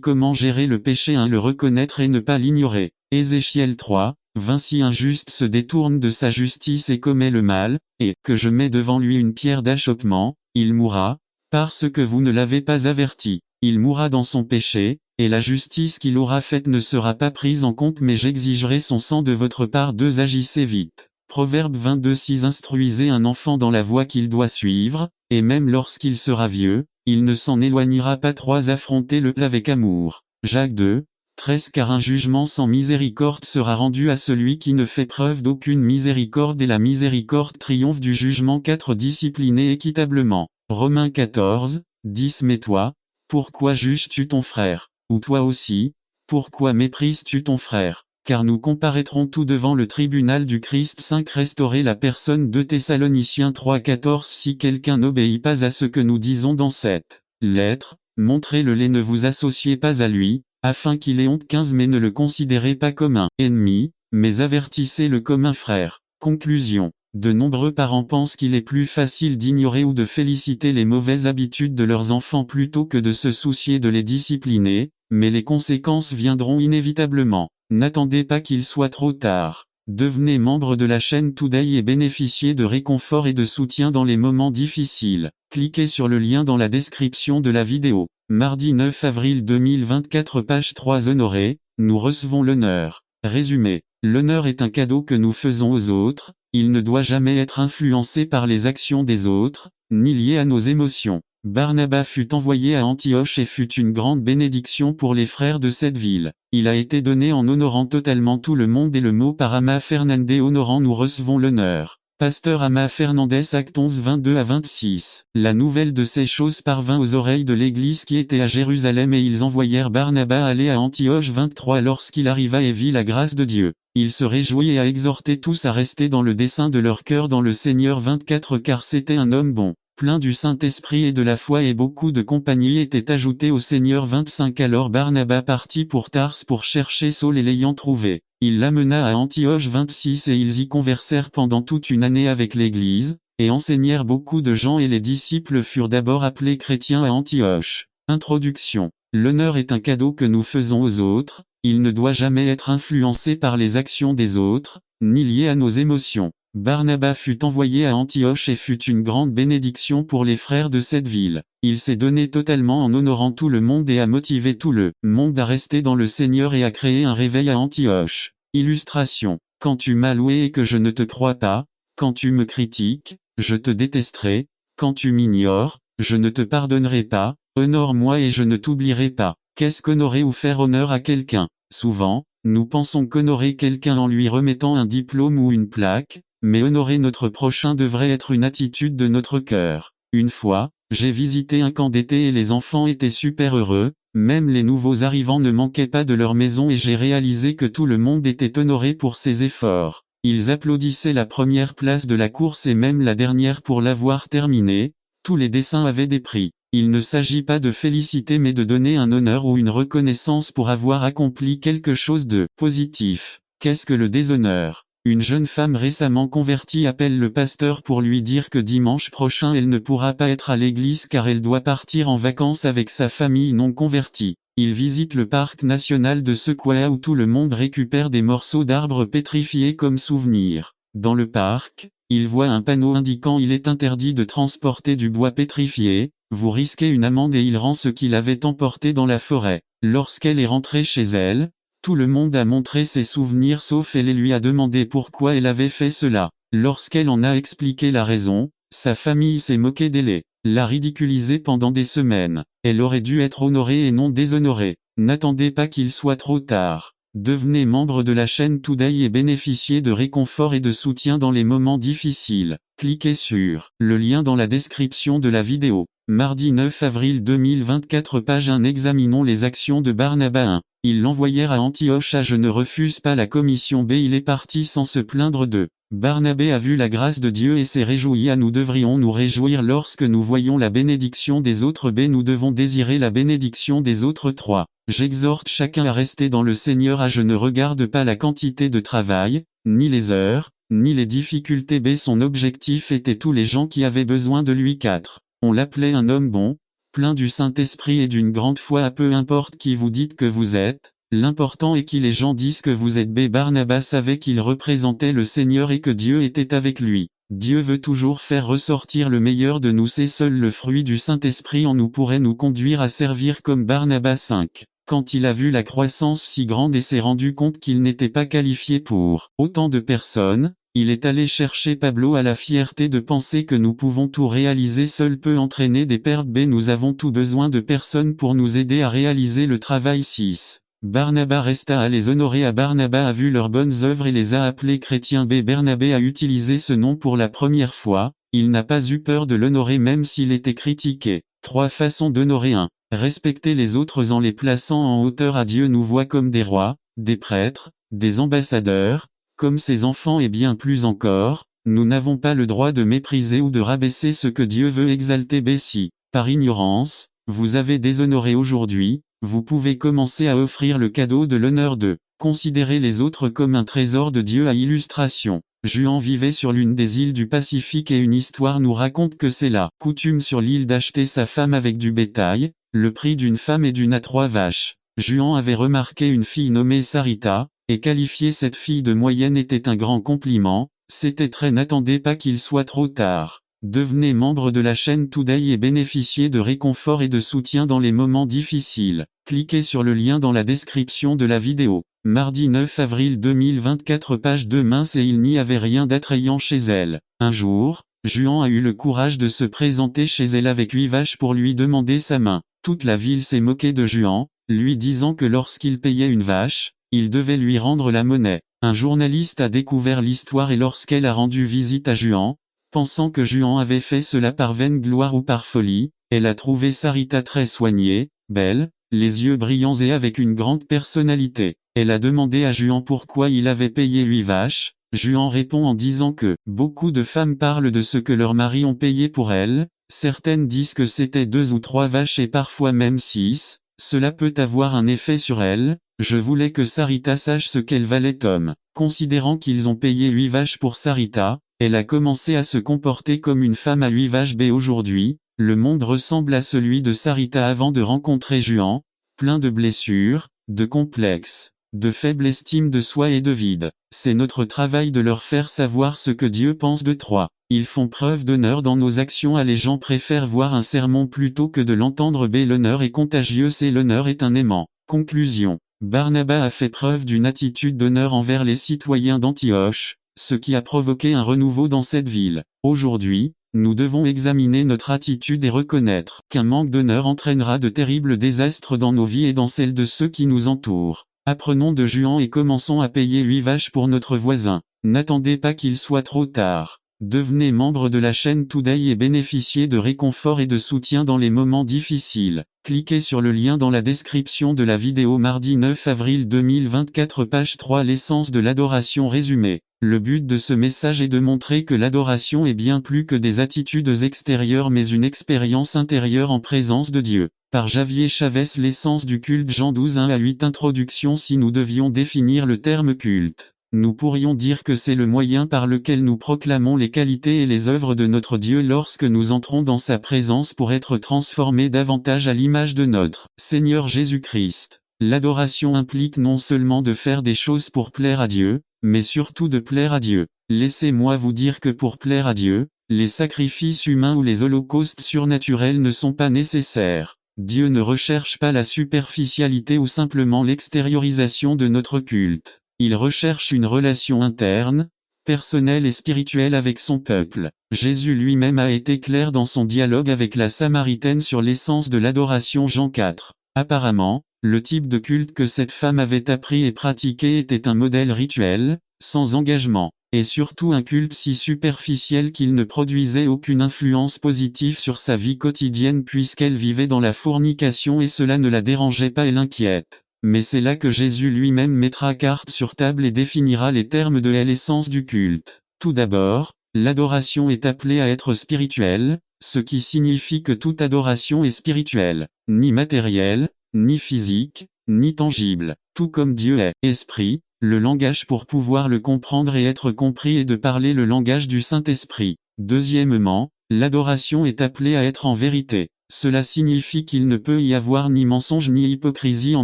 Comment gérer le péché? 1. Le reconnaître et ne pas l'ignorer. Ézéchiel 3. 20. Si un juste se détourne de sa justice et commet le mal, et que je mets devant lui une pierre d'achoppement, il mourra, parce que vous ne l'avez pas averti. Il mourra dans son péché, et la justice qu'il aura faite ne sera pas prise en compte, mais j'exigerai son sang de votre part. 2. Agissez vite. Proverbe 22:6. Instruisez un enfant dans la voie qu'il doit suivre, et même lorsqu'il sera vieux, il ne s'en éloignera pas. 3. Affrontez-le avec amour. Jacques 2, 13. Car un jugement sans miséricorde sera rendu à celui qui ne fait preuve d'aucune miséricorde, et la miséricorde triomphe du jugement. 4. Disciplinez équitablement. Romains 14, 10. Mais toi, pourquoi juges-tu ton frère? Ou toi aussi, pourquoi méprises-tu ton frère? Car nous comparaîtrons tout devant le tribunal du Christ. 5. Restaurer la personne. 2 Thessaloniciens 3:14. Si quelqu'un n'obéit pas à ce que nous disons dans cette lettre, montrez-le-les, ne vous associez pas à lui, afin qu'il ait honte. 15. Mais ne le considérez pas comme un ennemi, mais avertissez-le comme un frère. Conclusion. De nombreux parents pensent qu'il est plus facile d'ignorer ou de féliciter les mauvaises habitudes de leurs enfants plutôt que de se soucier de les discipliner, mais les conséquences viendront inévitablement. N'attendez pas qu'il soit trop tard. Devenez membre de la chaîne Today et bénéficiez de réconfort et de soutien dans les moments difficiles. Cliquez sur le lien dans la description de la vidéo. Mardi 9 avril 2024 page 3 Honoré, nous recevons l'honneur. Résumé. L'honneur est un cadeau que nous faisons aux autres, il ne doit jamais être influencé par les actions des autres, ni lié à nos émotions. Barnabas fut envoyé à Antioche et fut une grande bénédiction pour les frères de cette ville. Il a été donné en honorant totalement tout le monde et le mot par Ama Fernandez honorant nous recevons l'honneur. Pasteur Ama Fernandez Actes 11 22 à 26. La nouvelle de ces choses parvint aux oreilles de l'église qui était à Jérusalem et ils envoyèrent Barnabas aller à Antioche 23 lorsqu'il arriva et vit la grâce de Dieu. Il se réjouit et a exhorté tous à rester dans le dessein de leur cœur dans le Seigneur 24 car c'était un homme bon, plein du Saint-Esprit et de la foi et beaucoup de compagnie étaient ajoutées au Seigneur 25 alors Barnabas partit pour Tars pour chercher Saul et l'ayant trouvé, il l'amena à Antioche 26 et ils y conversèrent pendant toute une année avec l'Église, et enseignèrent beaucoup de gens et les disciples furent d'abord appelés chrétiens à Antioche. Introduction. L'honneur est un cadeau que nous faisons aux autres, il ne doit jamais être influencé par les actions des autres, ni lié à nos émotions. Barnabas fut envoyé à Antioche et fut une grande bénédiction pour les frères de cette ville. Il s'est donné totalement en honorant tout le monde et a motivé tout le monde à rester dans le Seigneur et à créer un réveil à Antioche. Illustration. Quand tu m'as loué et que je ne te crois pas, quand tu me critiques, je te détesterai, quand tu m'ignores, je ne te pardonnerai pas, honore-moi et je ne t'oublierai pas. Qu'est-ce qu'honorer ou faire honneur à quelqu'un? Souvent, nous pensons qu'honorer quelqu'un en lui remettant un diplôme ou une plaque, mais honorer notre prochain devrait être une attitude de notre cœur. Une fois, j'ai visité un camp d'été et les enfants étaient super heureux, même les nouveaux arrivants ne manquaient pas de leur maison et j'ai réalisé que tout le monde était honoré pour ses efforts. Ils applaudissaient la première place de la course et même la dernière pour l'avoir terminée, tous les dessins avaient des prix. Il ne s'agit pas de féliciter mais de donner un honneur ou une reconnaissance pour avoir accompli quelque chose de positif. Qu'est-ce que le déshonneur? Une jeune femme récemment convertie appelle le pasteur pour lui dire que dimanche prochain elle ne pourra pas être à l'église car elle doit partir en vacances avec sa famille non convertie. Il visite le parc national de Sequoia où tout le monde récupère des morceaux d'arbres pétrifiés comme souvenir. Dans le parc, il voit un panneau indiquant il est interdit de transporter du bois pétrifié, vous risquez une amende et il rend ce qu'il avait emporté dans la forêt. Lorsqu'elle est rentrée chez elle, tout le monde a montré ses souvenirs sauf elle et lui a demandé pourquoi elle avait fait cela. Lorsqu'elle en a expliqué la raison, sa famille s'est moquée d'elle, l'a ridiculisée pendant des semaines. Elle aurait dû être honorée et non déshonorée. N'attendez pas qu'il soit trop tard. Devenez membre de la chaîne Today et bénéficiez de réconfort et de soutien dans les moments difficiles. Cliquez sur le lien dans la description de la vidéo. Mardi 9 avril 2024 page 1 examinons les actions de Barnabas 1. Ils l'envoyèrent à Antioche à je ne refuse pas la commission B il est parti sans se plaindre d'eux. Barnabé a vu la grâce de Dieu et s'est réjoui à nous devrions nous réjouir lorsque nous voyons la bénédiction des autres B nous devons désirer la bénédiction des autres 3. J'exhorte chacun à rester dans le Seigneur à je ne regarde pas la quantité de travail, ni les heures, ni les difficultés B son objectif était tous les gens qui avaient besoin de lui 4. On l'appelait un homme bon, plein du Saint-Esprit et d'une grande foi à peu importe qui vous dites que vous êtes, l'important est qui les gens disent que vous êtes B. Barnabas savait qu'il représentait le Seigneur et que Dieu était avec lui. Dieu veut toujours faire ressortir le meilleur de nous c'est seul le fruit du Saint-Esprit en nous pourrait nous conduire à servir comme Barnabas 5. Quand il a vu la croissance si grande et s'est rendu compte qu'il n'était pas qualifié pour autant de personnes, il est allé chercher Pablo à la fierté de penser que nous pouvons tout réaliser seul peut entraîner des pertes B. Nous avons tout besoin de personnes pour nous aider à réaliser le travail 6. Barnabas resta à les honorer à Barnabas a vu leurs bonnes œuvres et les a appelés chrétiens B. Barnabé a utilisé ce nom pour la première fois, il n'a pas eu peur de l'honorer même s'il était critiqué. 3 façons d'honorer 1. Respecter les autres en les plaçant en hauteur à Dieu nous voit comme des rois, des prêtres, des ambassadeurs, comme ses enfants et bien plus encore, nous n'avons pas le droit de mépriser ou de rabaisser ce que Dieu veut exalter B. Si, par ignorance, vous avez déshonoré aujourd'hui, vous pouvez commencer à offrir le cadeau de l'honneur de considérer les autres comme un trésor de Dieu à illustration. Juan vivait sur l'une des îles du Pacifique et une histoire nous raconte que c'est la coutume sur l'île d'acheter sa femme avec du bétail, le prix d'une femme et d'une à 3 vaches. Juan avait remarqué une fille nommée Sarita, et qualifier cette fille de moyenne était un grand compliment, c'était très n'attendez pas qu'il soit trop tard. Devenez membre de la chaîne Today et bénéficiez de réconfort et de soutien dans les moments difficiles. Cliquez sur le lien dans la description de la vidéo. Mardi 9 avril 2024 page 2 mince et il n'y avait rien d'attrayant chez elle. Un jour, Juan a eu le courage de se présenter chez elle avec 8 vaches pour lui demander sa main. Toute la ville s'est moquée de Juan, lui disant que lorsqu'il payait une vache, il devait lui rendre la monnaie. Un journaliste a découvert l'histoire et lorsqu'elle a rendu visite à Juan, pensant que Juan avait fait cela par vaine gloire ou par folie, elle a trouvé Sarita très soignée, belle, les yeux brillants et avec une grande personnalité. Elle a demandé à Juan pourquoi il avait payé 8 vaches. Juan répond en disant que beaucoup de femmes parlent de ce que leurs maris ont payé pour elles, certaines disent que c'était 2 ou 3 vaches et parfois même 6, cela peut avoir un effet sur elles. Je voulais que Sarita sache ce qu'elle valait Tom. Considérant qu'ils ont payé 8 vaches pour Sarita, elle a commencé à se comporter comme une femme à 8 vaches B aujourd'hui, le monde ressemble à celui de Sarita avant de rencontrer Juan, plein de blessures, de complexes, de faible estime de soi et de vide. C'est notre travail de leur faire savoir ce que Dieu pense de 3. Ils font preuve d'honneur dans nos actions A les gens préfèrent voir un sermon plutôt que de l'entendre B l'honneur est contagieux C l'honneur est un aimant. Conclusion. Barnabas a fait preuve d'une attitude d'honneur envers les citoyens d'Antioche, ce qui a provoqué un renouveau dans cette ville. Aujourd'hui, nous devons examiner notre attitude et reconnaître qu'un manque d'honneur entraînera de terribles désastres dans nos vies et dans celles de ceux qui nous entourent. Apprenons de Juan et commençons à payer 8 vaches pour notre voisin. N'attendez pas qu'il soit trop tard. Devenez membre de la chaîne Today et bénéficiez de réconfort et de soutien dans les moments difficiles. Cliquez sur le lien dans la description de la vidéo mardi 9 avril 2024 page 3 l'essence de l'adoration résumée. Le but de ce message est de montrer que l'adoration est bien plus que des attitudes extérieures mais une expérience intérieure en présence de Dieu. Par Javier Chavez l'essence du culte Jean 12 1 à 8 Introduction si nous devions définir le terme culte. Nous pourrions dire que c'est le moyen par lequel nous proclamons les qualités et les œuvres de notre Dieu lorsque nous entrons dans sa présence pour être transformés davantage à l'image de notre Seigneur Jésus-Christ. L'adoration implique non seulement de faire des choses pour plaire à Dieu, mais surtout de plaire à Dieu. Laissez-moi vous dire que pour plaire à Dieu, les sacrifices humains ou les holocaustes surnaturels ne sont pas nécessaires. Dieu ne recherche pas la superficialité ou simplement l'extériorisation de notre culte. Il recherche une relation interne, personnelle et spirituelle avec son peuple. Jésus lui-même a été clair dans son dialogue avec la Samaritaine sur l'essence de l'adoration Jean 4. Apparemment, le type de culte que cette femme avait appris et pratiqué était un modèle rituel, sans engagement, et surtout un culte si superficiel qu'il ne produisait aucune influence positive sur sa vie quotidienne puisqu'elle vivait dans la fornication et cela ne la dérangeait pas et l'inquiète. Mais c'est là que Jésus lui-même mettra carte sur table et définira les termes de l'essence du culte. Tout d'abord, l'adoration est appelée à être spirituelle, ce qui signifie que toute adoration est spirituelle, ni matérielle, ni physique, ni tangible. Tout comme Dieu est esprit, le langage pour pouvoir le comprendre et être compris est de parler le langage du Saint-Esprit. Deuxièmement, l'adoration est appelée à être en vérité. Cela signifie qu'il ne peut y avoir ni mensonge ni hypocrisie en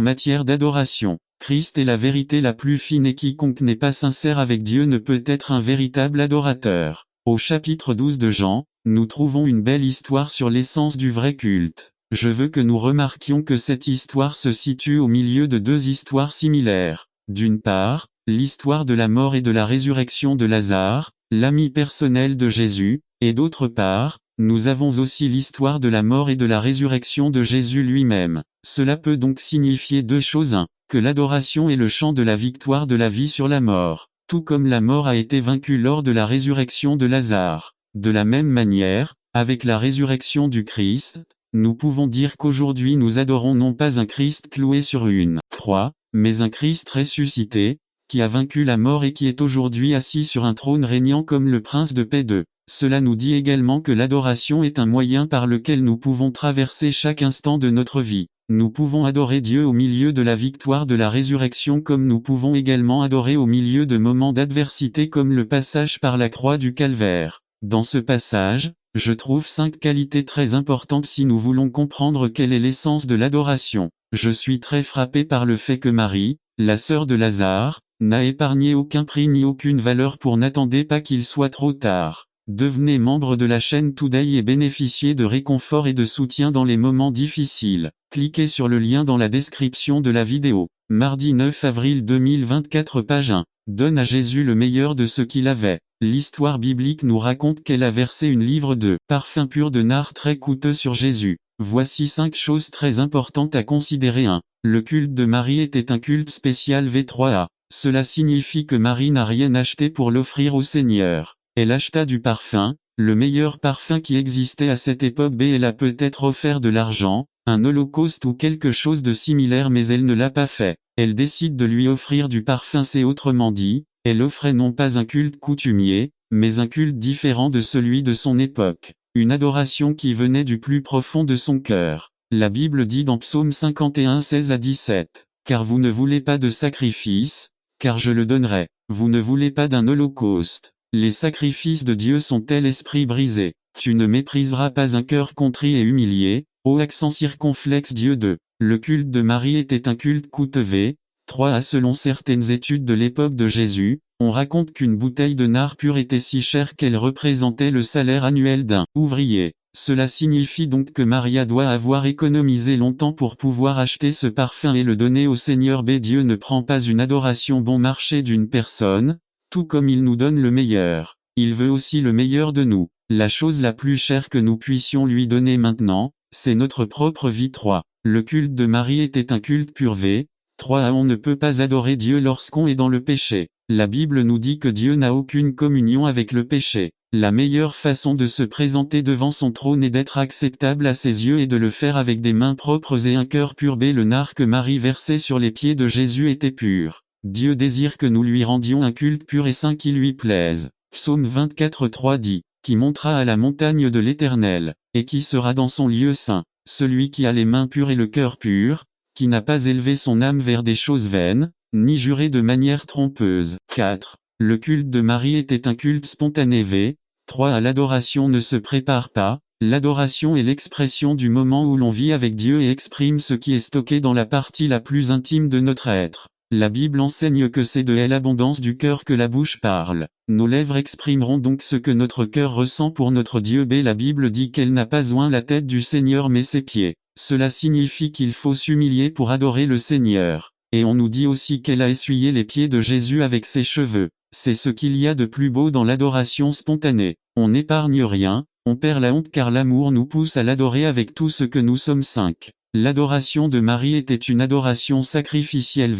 matière d'adoration. Christ est la vérité la plus fine et quiconque n'est pas sincère avec Dieu ne peut être un véritable adorateur. Au chapitre 12 de Jean, nous trouvons une belle histoire sur l'essence du vrai culte. Je veux que nous remarquions que cette histoire se situe au milieu de 2 histoires similaires. D'une part, l'histoire de la mort et de la résurrection de Lazare, l'ami personnel de Jésus, et d'autre part, nous avons aussi l'histoire de la mort et de la résurrection de Jésus lui-même. Cela peut donc signifier 2 choses. 1. Que l'adoration est le chant de la victoire de la vie sur la mort, tout comme la mort a été vaincue lors de la résurrection de Lazare. De la même manière, avec la résurrection du Christ, nous pouvons dire qu'aujourd'hui nous adorons non pas un Christ cloué sur une croix, mais un Christ ressuscité, qui a vaincu la mort et qui est aujourd'hui assis sur un trône régnant comme le prince de paix 2. Cela nous dit également que l'adoration est un moyen par lequel nous pouvons traverser chaque instant de notre vie. Nous pouvons adorer Dieu au milieu de la victoire de la résurrection comme nous pouvons également adorer au milieu de moments d'adversité comme le passage par la croix du Calvaire. Dans ce passage, je trouve 5 qualités très importantes si nous voulons comprendre quelle est l'essence de l'adoration. Je suis très frappé par le fait que Marie, la sœur de Lazare, n'a épargné aucun prix ni aucune valeur pour n'attendez pas qu'il soit trop tard. Devenez membre de la chaîne Today et bénéficiez de réconfort et de soutien dans les moments difficiles. Cliquez sur le lien dans la description de la vidéo. Mardi 9 avril 2024 page 1. Donne à Jésus le meilleur de ce qu'il avait. L'histoire biblique nous raconte qu'elle a versé une livre de parfum pur de nard très coûteux sur Jésus. Voici 5 choses très importantes à considérer. 1. Le culte de Marie était un culte spécial V3A. Cela signifie que Marie n'a rien acheté pour l'offrir au Seigneur. Elle acheta du parfum, le meilleur parfum qui existait à cette époque. Elle a peut-être offert de l'argent, un holocauste ou quelque chose de similaire mais elle ne l'a pas fait. Elle décide de lui offrir du parfum, c'est autrement dit, elle offrait non pas un culte coutumier, mais un culte différent de celui de son époque. Une adoration qui venait du plus profond de son cœur. La Bible dit dans Psaume 51 16 à 17, « Car vous ne voulez pas de sacrifice, car je le donnerai. Vous ne voulez pas d'un holocauste. Les sacrifices de Dieu sont tels esprit brisé. Tu ne mépriseras pas un cœur contrit et humilié, ô accent circonflexe Dieu 2. Le culte de Marie était un culte coûteux. 3. Selon certaines études de l'époque de Jésus, on raconte qu'une bouteille de nard pur était si chère qu'elle représentait le salaire annuel d'un ouvrier. Cela signifie donc que Maria doit avoir économisé longtemps pour pouvoir acheter ce parfum et le donner au Seigneur. Dieu ne prend pas une adoration bon marché d'une personne, tout comme il nous donne le meilleur. Il veut aussi le meilleur de nous. La chose la plus chère que nous puissions lui donner maintenant, c'est notre propre vie. 3. Le culte de Marie était un culte pur. 3. On ne peut pas adorer Dieu lorsqu'on est dans le péché. La Bible nous dit que Dieu n'a aucune communion avec le péché. La meilleure façon de se présenter devant son trône et d'être acceptable à ses yeux et de le faire avec des mains propres et un cœur pur. Le nard que Marie versait sur les pieds de Jésus était pur. Dieu désire que nous lui rendions un culte pur et saint qui lui plaise. Psaume 24 3 dit, « Qui montera à la montagne de l'Éternel, et qui sera dans son lieu saint, celui qui a les mains pures et le cœur pur, qui n'a pas élevé son âme vers des choses vaines, ni juré de manière trompeuse. » 4. Le culte de Marie était un culte spontané. 3. L'adoration ne se prépare pas. L'adoration est l'expression du moment où l'on vit avec Dieu et exprime ce qui est stocké dans la partie la plus intime de notre être. La Bible enseigne que c'est de l'abondance du cœur que la bouche parle. Nos lèvres exprimeront donc ce que notre cœur ressent pour notre Dieu. La Bible dit qu'elle n'a pas oint la tête du Seigneur mais ses pieds. Cela signifie qu'il faut s'humilier pour adorer le Seigneur. Et on nous dit aussi qu'elle a essuyé les pieds de Jésus avec ses cheveux. C'est ce qu'il y a de plus beau dans l'adoration spontanée. On n'épargne rien, on perd la honte car l'amour nous pousse à l'adorer avec tout ce que nous sommes. 5. L'adoration de Marie était une adoration sacrificielle.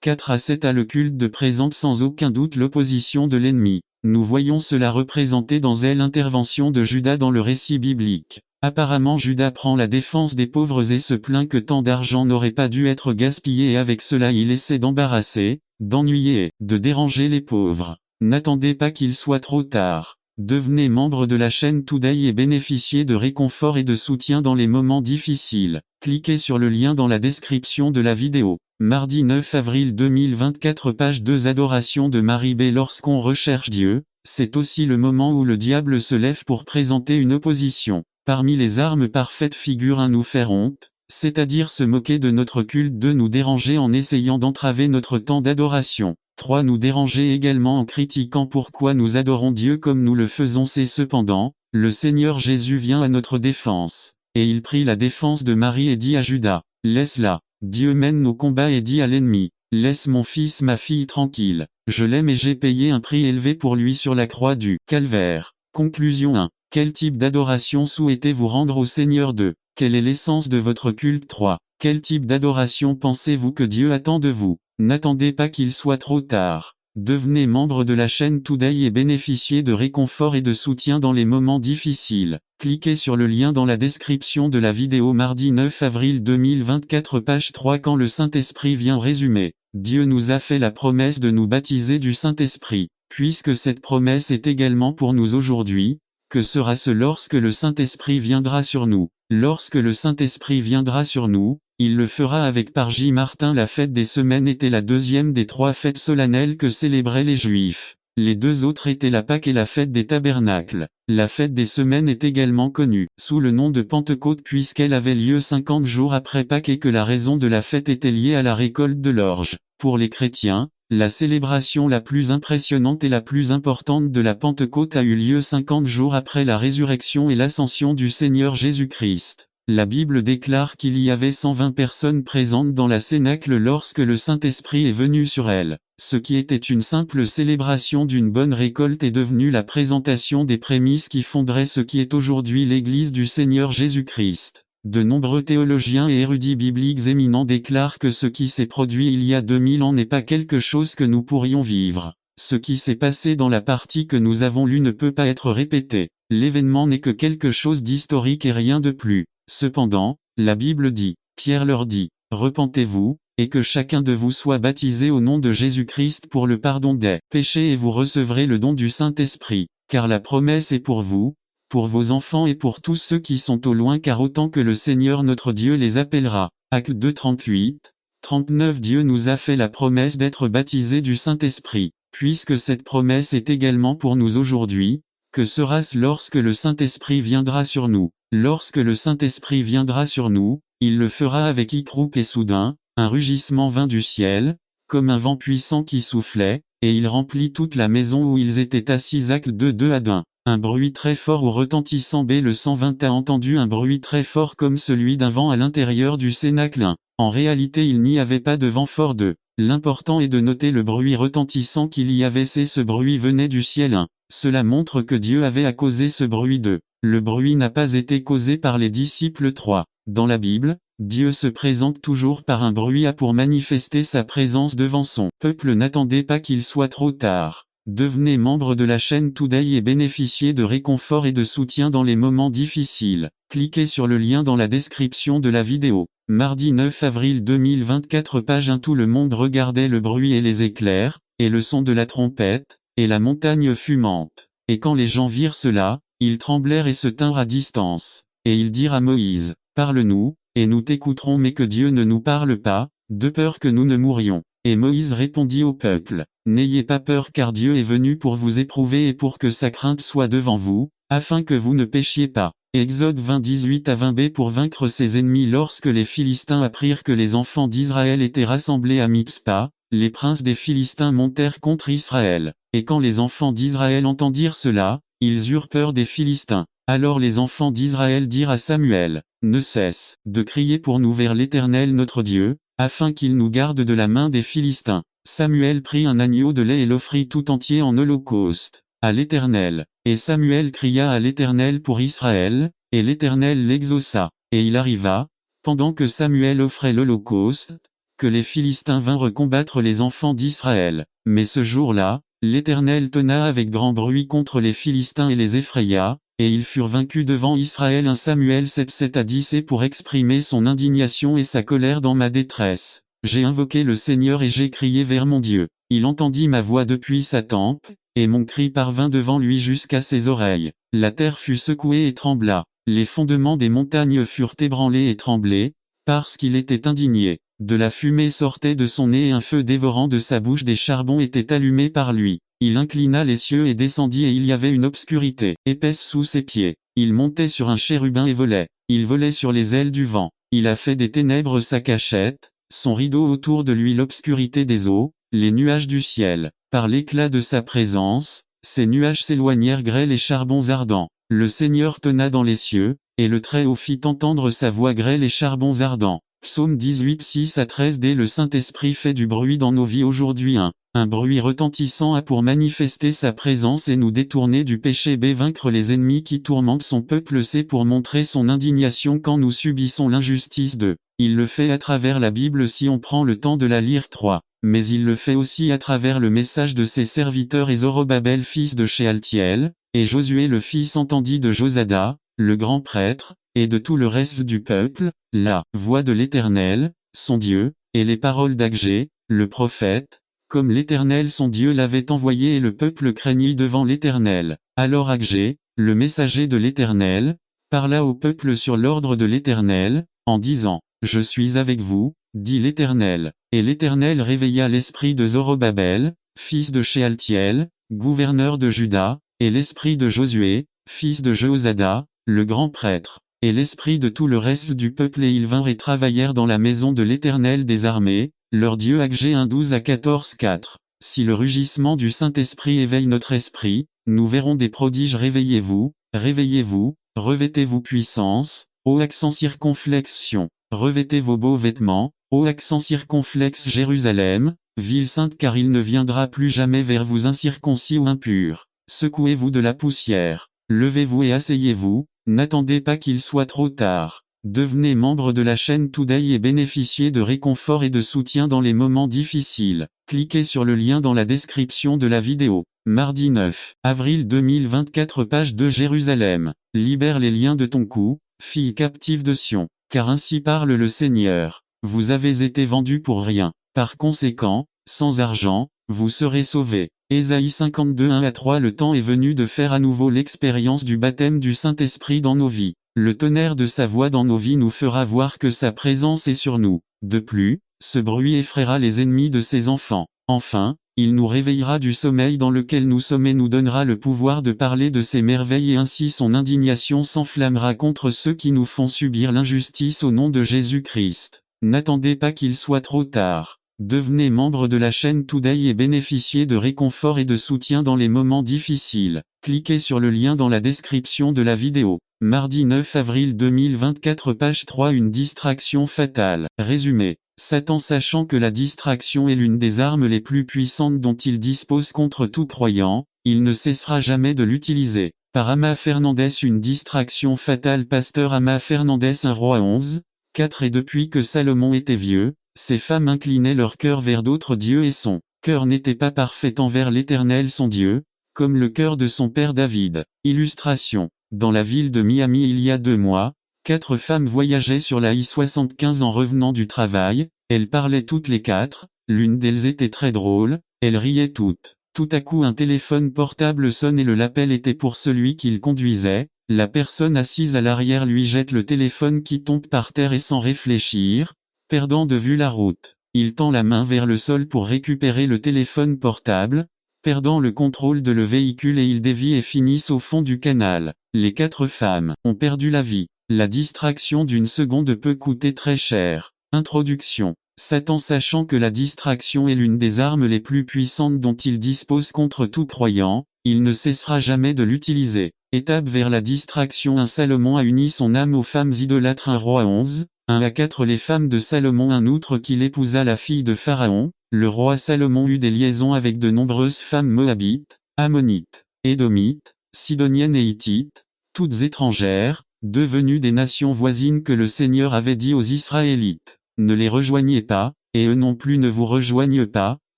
4 à 7 le culte de présente sans aucun doute l'opposition de l'ennemi. Nous voyons cela représenté dans l'intervention de Judas dans le récit biblique. Apparemment Judas prend la défense des pauvres et se plaint que tant d'argent n'aurait pas dû être gaspillé et avec cela il essaie d'embarrasser, d'ennuyer et de déranger les pauvres. N'attendez pas qu'il soit trop tard. Devenez membre de la chaîne Today et bénéficiez de réconfort et de soutien dans les moments difficiles. Cliquez sur le lien dans la description de la vidéo. Mardi 9 avril 2024 page 2 Adoration de Marie. Lorsqu'on recherche Dieu, c'est aussi le moment où le diable se lève pour présenter une opposition. Parmi les armes parfaites figure 1 nous faire honte, c'est-à-dire se moquer de notre culte. 2 nous déranger en essayant d'entraver notre temps d'adoration. 3 nous déranger également en critiquant pourquoi nous adorons Dieu comme nous le faisons. C'est cependant, le Seigneur Jésus vient à notre défense. Et il prit la défense de Marie et dit à Judas, « Laisse-la. Dieu mène nos combats et dit à l'ennemi, « Laisse mon fils ma fille tranquille. Je l'aime et j'ai payé un prix élevé pour lui sur la croix du Calvaire. » Conclusion 1. Quel type d'adoration souhaitez-vous rendre au Seigneur 2. Quelle est l'essence de votre culte 3. Quel type d'adoration pensez-vous que Dieu attend de vous? N'attendez pas qu'il soit trop tard. Devenez membre de la chaîne Today et bénéficiez de réconfort et de soutien dans les moments difficiles. Cliquez sur le lien dans la description de la vidéo mardi 9 avril 2024 page 3 quand le Saint-Esprit vient résumer. Dieu nous a fait la promesse de nous baptiser du Saint-Esprit. Puisque cette promesse est également pour nous aujourd'hui, que sera-ce lorsque le Saint-Esprit viendra sur nous? Lorsque le Saint-Esprit viendra sur nous, il le fera avec par J. Martin. La fête des semaines était la deuxième des 3 fêtes solennelles que célébraient les Juifs. Les 2 autres étaient la Pâque et la fête des tabernacles. La fête des semaines est également connue sous le nom de Pentecôte puisqu'elle avait lieu 50 jours après Pâques et que la raison de la fête était liée à la récolte de l'orge. Pour les chrétiens, la célébration la plus impressionnante et la plus importante de la Pentecôte a eu lieu 50 jours après la résurrection et l'ascension du Seigneur Jésus-Christ. La Bible déclare qu'il y avait 120 personnes présentes dans la cénacle lorsque le Saint-Esprit est venu sur elles. Ce qui était une simple célébration d'une bonne récolte est devenu la présentation des prémices qui fonderaient ce qui est aujourd'hui l'Église du Seigneur Jésus-Christ. De nombreux théologiens et érudits bibliques éminents déclarent que ce qui s'est produit il y a 2000 ans n'est pas quelque chose que nous pourrions vivre. Ce qui s'est passé dans la partie que nous avons lue ne peut pas être répété. L'événement n'est que quelque chose d'historique et rien de plus. Cependant, la Bible dit, Pierre leur dit, « Repentez-vous, et que chacun de vous soit baptisé au nom de Jésus-Christ pour le pardon des péchés et vous recevrez le don du Saint-Esprit, car la promesse est pour vous, pour vos enfants et pour tous ceux qui sont au loin car autant que le Seigneur notre Dieu les appellera. » Actes 2 38, 39 Dieu nous a fait la promesse d'être baptisés du Saint-Esprit. Puisque cette promesse est également pour nous aujourd'hui, que sera-ce lorsque le Saint-Esprit viendra sur nous? Lorsque le Saint-Esprit viendra sur nous, il le fera avec écroupe et soudain, un rugissement vint du ciel, comme un vent puissant qui soufflait, et il remplit toute la maison où ils étaient assis. Actes 2 2 à 1. Un bruit très fort ou retentissant. B. Le 120 a entendu un bruit très fort comme celui d'un vent à l'intérieur du cénacle. 1. En réalité il n'y avait pas de vent fort. 2. L'important est de noter le bruit retentissant qu'il y avait. Ce bruit venait du ciel. 1. Cela montre que Dieu avait à causer ce bruit. 2. Le bruit n'a pas été causé par les disciples. 3. Dans la Bible, Dieu se présente toujours par un bruit pour manifester sa présence devant son peuple. N'attendez pas qu'il soit trop tard. Devenez membre de la chaîne Today et bénéficiez de réconfort et de soutien dans les moments difficiles. Cliquez sur le lien dans la description de la vidéo. Mardi 9 avril 2024 page 1. Tout le monde regardait le bruit et les éclairs, et le son de la trompette, et la montagne fumante. Et quand les gens virent cela, ils tremblèrent et se tinrent à distance. Et ils dirent à Moïse, « Parle-nous, et nous t'écouterons, mais que Dieu ne nous parle pas, de peur que nous ne mourions. » Et Moïse répondit au peuple, « N'ayez pas peur car Dieu est venu pour vous éprouver et pour que sa crainte soit devant vous, afin que vous ne péchiez pas. » Exode 20 18 à 20 B. Pour vaincre ses ennemis. Lorsque les Philistins apprirent que les enfants d'Israël étaient rassemblés à Mitzpa, les princes des Philistins montèrent contre Israël. Et quand les enfants d'Israël entendirent cela, ils eurent peur des Philistins. Alors les enfants d'Israël dirent à Samuel, « Ne cesse de crier pour nous vers l'Éternel notre Dieu, afin qu'il nous garde de la main des Philistins. » Samuel prit un agneau de lait et l'offrit tout entier en holocauste à l'Éternel. Et Samuel cria à l'Éternel pour Israël, et l'Éternel l'exauça. Et il arriva, pendant que Samuel offrait l'holocauste, que les Philistins vinrent combattre les enfants d'Israël. Mais ce jour-là, l'Éternel tonna avec grand bruit contre les Philistins et les effraya, et ils furent vaincus devant Israël. 1 Samuel 7 7 à 10. Et pour exprimer son indignation et sa colère dans ma détresse, j'ai invoqué le Seigneur et j'ai crié vers mon Dieu. Il entendit ma voix depuis sa tempe, et mon cri parvint devant lui jusqu'à ses oreilles. La terre fut secouée et trembla. Les fondements des montagnes furent ébranlés et tremblés, parce qu'il était indigné. De la fumée sortait de son nez et un feu dévorant de sa bouche. Des charbons étaient allumés par lui. Il inclina les cieux et descendit et il y avait une obscurité épaisse sous ses pieds. Il montait sur un chérubin et volait. Il volait sur les ailes du vent. Il a fait des ténèbres sa cachette, son rideau autour de lui l'obscurité des eaux, les nuages du ciel. Par l'éclat de sa présence, ces nuages s'éloignèrent grêles et charbons ardents. Le Seigneur tonna dans les cieux, et le Très-Haut fit entendre sa voix grêle et charbons ardents. Psaume 18, 6 à 13d. Le Saint-Esprit fait du bruit dans nos vies aujourd'hui. Un bruit retentissant a pour manifester sa présence et nous détourner du péché. B. Vaincre les ennemis qui tourmentent son peuple. C. Pour montrer son indignation quand nous subissons l'injustice. 2. Il le fait à travers la Bible si on prend le temps de la lire. 3. Mais il le fait aussi à travers le message de ses serviteurs. Et Zorobabel fils de Shealtiel, et Josué le fils entendit de Josada, le grand prêtre, et de tout le reste du peuple, la voix de l'Éternel, son Dieu, et les paroles d'Agé, le prophète, comme l'Éternel son Dieu l'avait envoyé et le peuple craignit devant l'Éternel. Alors Agé, le messager de l'Éternel, parla au peuple sur l'ordre de l'Éternel, en disant, « Je suis avec vous, dit l'Éternel. » Et l'Éternel réveilla l'esprit de Zorobabel, fils de Shealtiel, gouverneur de Juda, et l'esprit de Josué, fils de Jehozada, le grand prêtre, et l'esprit de tout le reste du peuple, et ils vinrent et travaillèrent dans la maison de l'Éternel des armées, leur Dieu. Agé 1, 12 à 14, 4. Si le rugissement du Saint-Esprit éveille notre esprit, nous verrons des prodiges. Réveillez-vous, réveillez-vous, revêtez-vous puissance, ô accent circonflexion, revêtez vos beaux vêtements, ô accent circonflexe Jérusalem, ville sainte, car il ne viendra plus jamais vers vous incirconcis ou impur. Secouez-vous de la poussière, levez-vous et asseyez-vous, n'attendez pas qu'il soit trop tard. Devenez membre de la chaîne Today et bénéficiez de réconfort et de soutien dans les moments difficiles. Cliquez sur le lien dans la description de la vidéo. Mardi 9 avril 2024. Page 2. Jérusalem, libère les liens de ton cou, fille captive de Sion, car ainsi parle le Seigneur. Vous avez été vendus pour rien. Par conséquent, sans argent, vous serez sauvés. Ésaïe 52, 1 à 3. Le temps est venu de faire à nouveau l'expérience du baptême du Saint-Esprit dans nos vies. Le tonnerre de sa voix dans nos vies nous fera voir que sa présence est sur nous. De plus, ce bruit effraiera les ennemis de ses enfants. Enfin, il nous réveillera du sommeil dans lequel nous sommes et nous donnera le pouvoir de parler de ses merveilles, et ainsi son indignation s'enflammera contre ceux qui nous font subir l'injustice au nom de Jésus-Christ. N'attendez pas qu'il soit trop tard. Devenez membre de la chaîne Today et bénéficiez de réconfort et de soutien dans les moments difficiles. Cliquez sur le lien dans la description de la vidéo. Mardi 9 avril 2024. Page 3. Une distraction fatale. Résumé. Satan, sachant que la distraction est l'une des armes les plus puissantes dont il dispose contre tout croyant, il ne cessera jamais de l'utiliser. Par Ama Fernandez. Une distraction fatale. Pasteur Ama Fernandez. 1 Roi 11, 4. Et depuis que Salomon était vieux, ces femmes inclinaient leur cœur vers d'autres dieux et son cœur n'était pas parfait envers l'Éternel son Dieu, comme le cœur de son père David. Illustration. Dans la ville de Miami il y a 2 mois, 4 femmes voyageaient sur la I-75 en revenant du travail, elles parlaient toutes les 4, l'une d'elles était très drôle, elles riaient toutes. Tout à coup un téléphone portable sonne et l'appel était pour celui qu'il conduisait. La personne assise à l'arrière lui jette le téléphone qui tombe par terre et sans réfléchir, perdant de vue la route, il tend la main vers le sol pour récupérer le téléphone portable, perdant le contrôle de le véhicule et ils dévient et finissent au fond du canal. Les 4 femmes ont perdu la vie. La distraction d'une seconde peut coûter très cher. Introduction. Satan, sachant que la distraction est l'une des armes les plus puissantes dont il dispose contre tout croyant, il ne cessera jamais de l'utiliser. Étape vers la distraction. 1 Salomon a uni son âme aux femmes idolâtres. 1 Roi 11, 1 à 4. Les femmes de Salomon. Un outre qu'il épousa la fille de Pharaon, le roi Salomon eut des liaisons avec de nombreuses femmes moabites, ammonites, édomites, sidoniennes et hittites, toutes étrangères, devenues des nations voisines que le Seigneur avait dit aux Israélites, ne les rejoignez pas, et eux non plus ne vous rejoignent pas,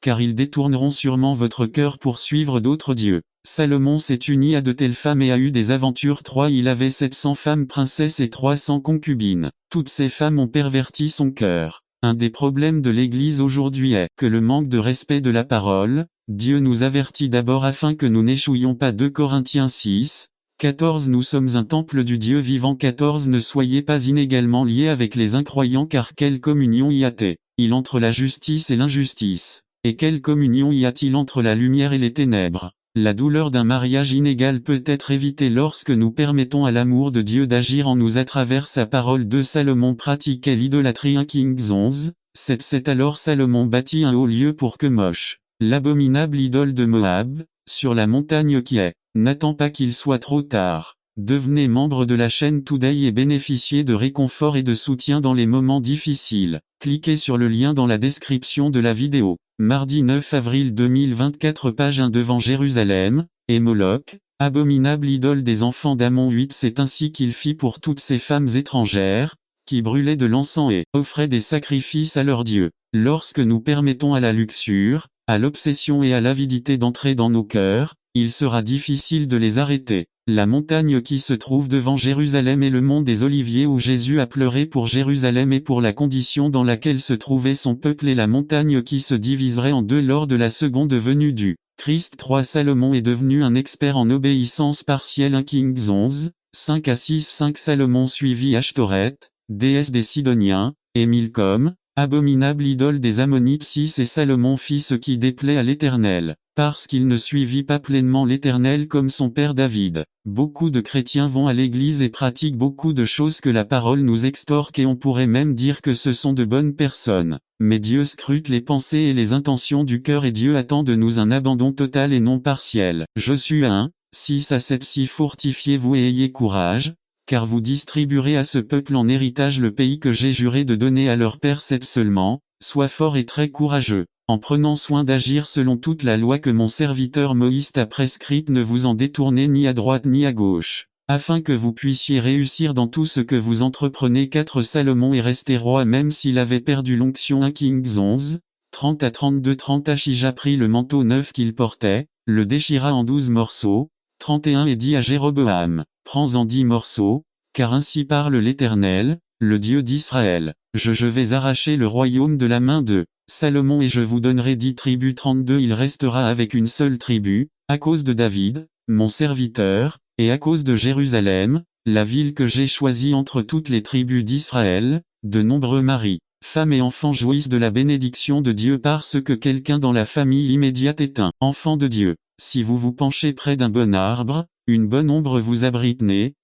car ils détourneront sûrement votre cœur pour suivre d'autres dieux. Salomon s'est uni à de telles femmes et a eu des aventures. 3 Il avait 700 femmes princesses et 300 concubines. Toutes ces femmes ont perverti son cœur. Un des problèmes de l'Église aujourd'hui est que le manque de respect de la parole. Dieu nous avertit d'abord afin que nous n'échouions pas. 2 Corinthiens 6, 14 Nous sommes un temple du Dieu vivant. 14 Ne soyez pas inégalement liés avec les incroyants, car quelle communion y a-t-il entre la justice et l'injustice? Et quelle communion y a-t-il entre la lumière et les ténèbres? La douleur d'un mariage inégal peut être évitée lorsque nous permettons à l'amour de Dieu d'agir en nous à travers sa parole. 2 Salomon pratiquait l'idolâtrie. 1 Kings 11, 7 Alors Salomon bâtit un haut lieu pour Kemosh, l'abominable idole de Moab, sur la montagne qui est. N'attends pas qu'il soit trop tard. Devenez membre de la chaîne Today et bénéficiez de réconfort et de soutien dans les moments difficiles. Cliquez sur le lien dans la description de la vidéo. Mardi 9 avril 2024 page 1 devant Jérusalem, et Moloch, abominable idole des enfants d'Ammon 8. C'est ainsi qu'il fit pour toutes ces femmes étrangères, qui brûlaient de l'encens et offraient des sacrifices à leurs dieux. Lorsque nous permettons à la luxure, à l'obsession et à l'avidité d'entrer dans nos cœurs, il sera difficile de les arrêter. La montagne qui se trouve devant Jérusalem est le mont des Oliviers où Jésus a pleuré pour Jérusalem et pour la condition dans laquelle se trouvait son peuple et la montagne qui se diviserait en deux lors de la seconde venue du Christ. 3 Salomon est devenu un expert en obéissance partielle. 1 Kings 11, 5 à 6. 5 Salomon suivit Ashtoreth, déesse des Sidoniens, et Milcom, abominable idole des Ammonites. 6 Et Salomon fit ce qui déplaît à l'Éternel, parce qu'il ne suivit pas pleinement l'Éternel comme son père David. Beaucoup de chrétiens vont à l'église et pratiquent beaucoup de choses que la parole nous extorque et on pourrait même dire que ce sont de bonnes personnes. Mais Dieu scrute les pensées et les intentions du cœur et Dieu attend de nous un abandon total et non partiel. Josué 1, 6 à 7. Si fortifiez-vous et ayez courage, car vous distribuerez à ce peuple en héritage le pays que j'ai juré de donner à leur père. 7 Seulement, sois fort et très courageux, en prenant soin d'agir selon toute la loi que mon serviteur Moïse t'a prescrite. Ne vous en détournez ni à droite ni à gauche, afin que vous puissiez réussir dans tout ce que vous entreprenez. 4 Salomon est resté roi même s'il avait perdu l'onction. 1 Kings 11, 30 à 32. 30 Achija prit le manteau neuf qu'il portait, le déchira en 12 morceaux. 31 Et dit à Jéroboam, prends-en 10 morceaux, car ainsi parle l'Éternel, le Dieu d'Israël, je vais arracher le royaume de la main de Salomon et je vous donnerai 10 tribus. 32 Il restera avec une seule tribu, à cause de David, mon serviteur, et à cause de Jérusalem, la ville que j'ai choisie entre toutes les tribus d'Israël. De nombreux maris, femmes et enfants jouissent de la bénédiction de Dieu parce que quelqu'un dans la famille immédiate est un enfant de Dieu. Si vous vous penchez près d'un bon arbre, une bonne ombre vous abrite.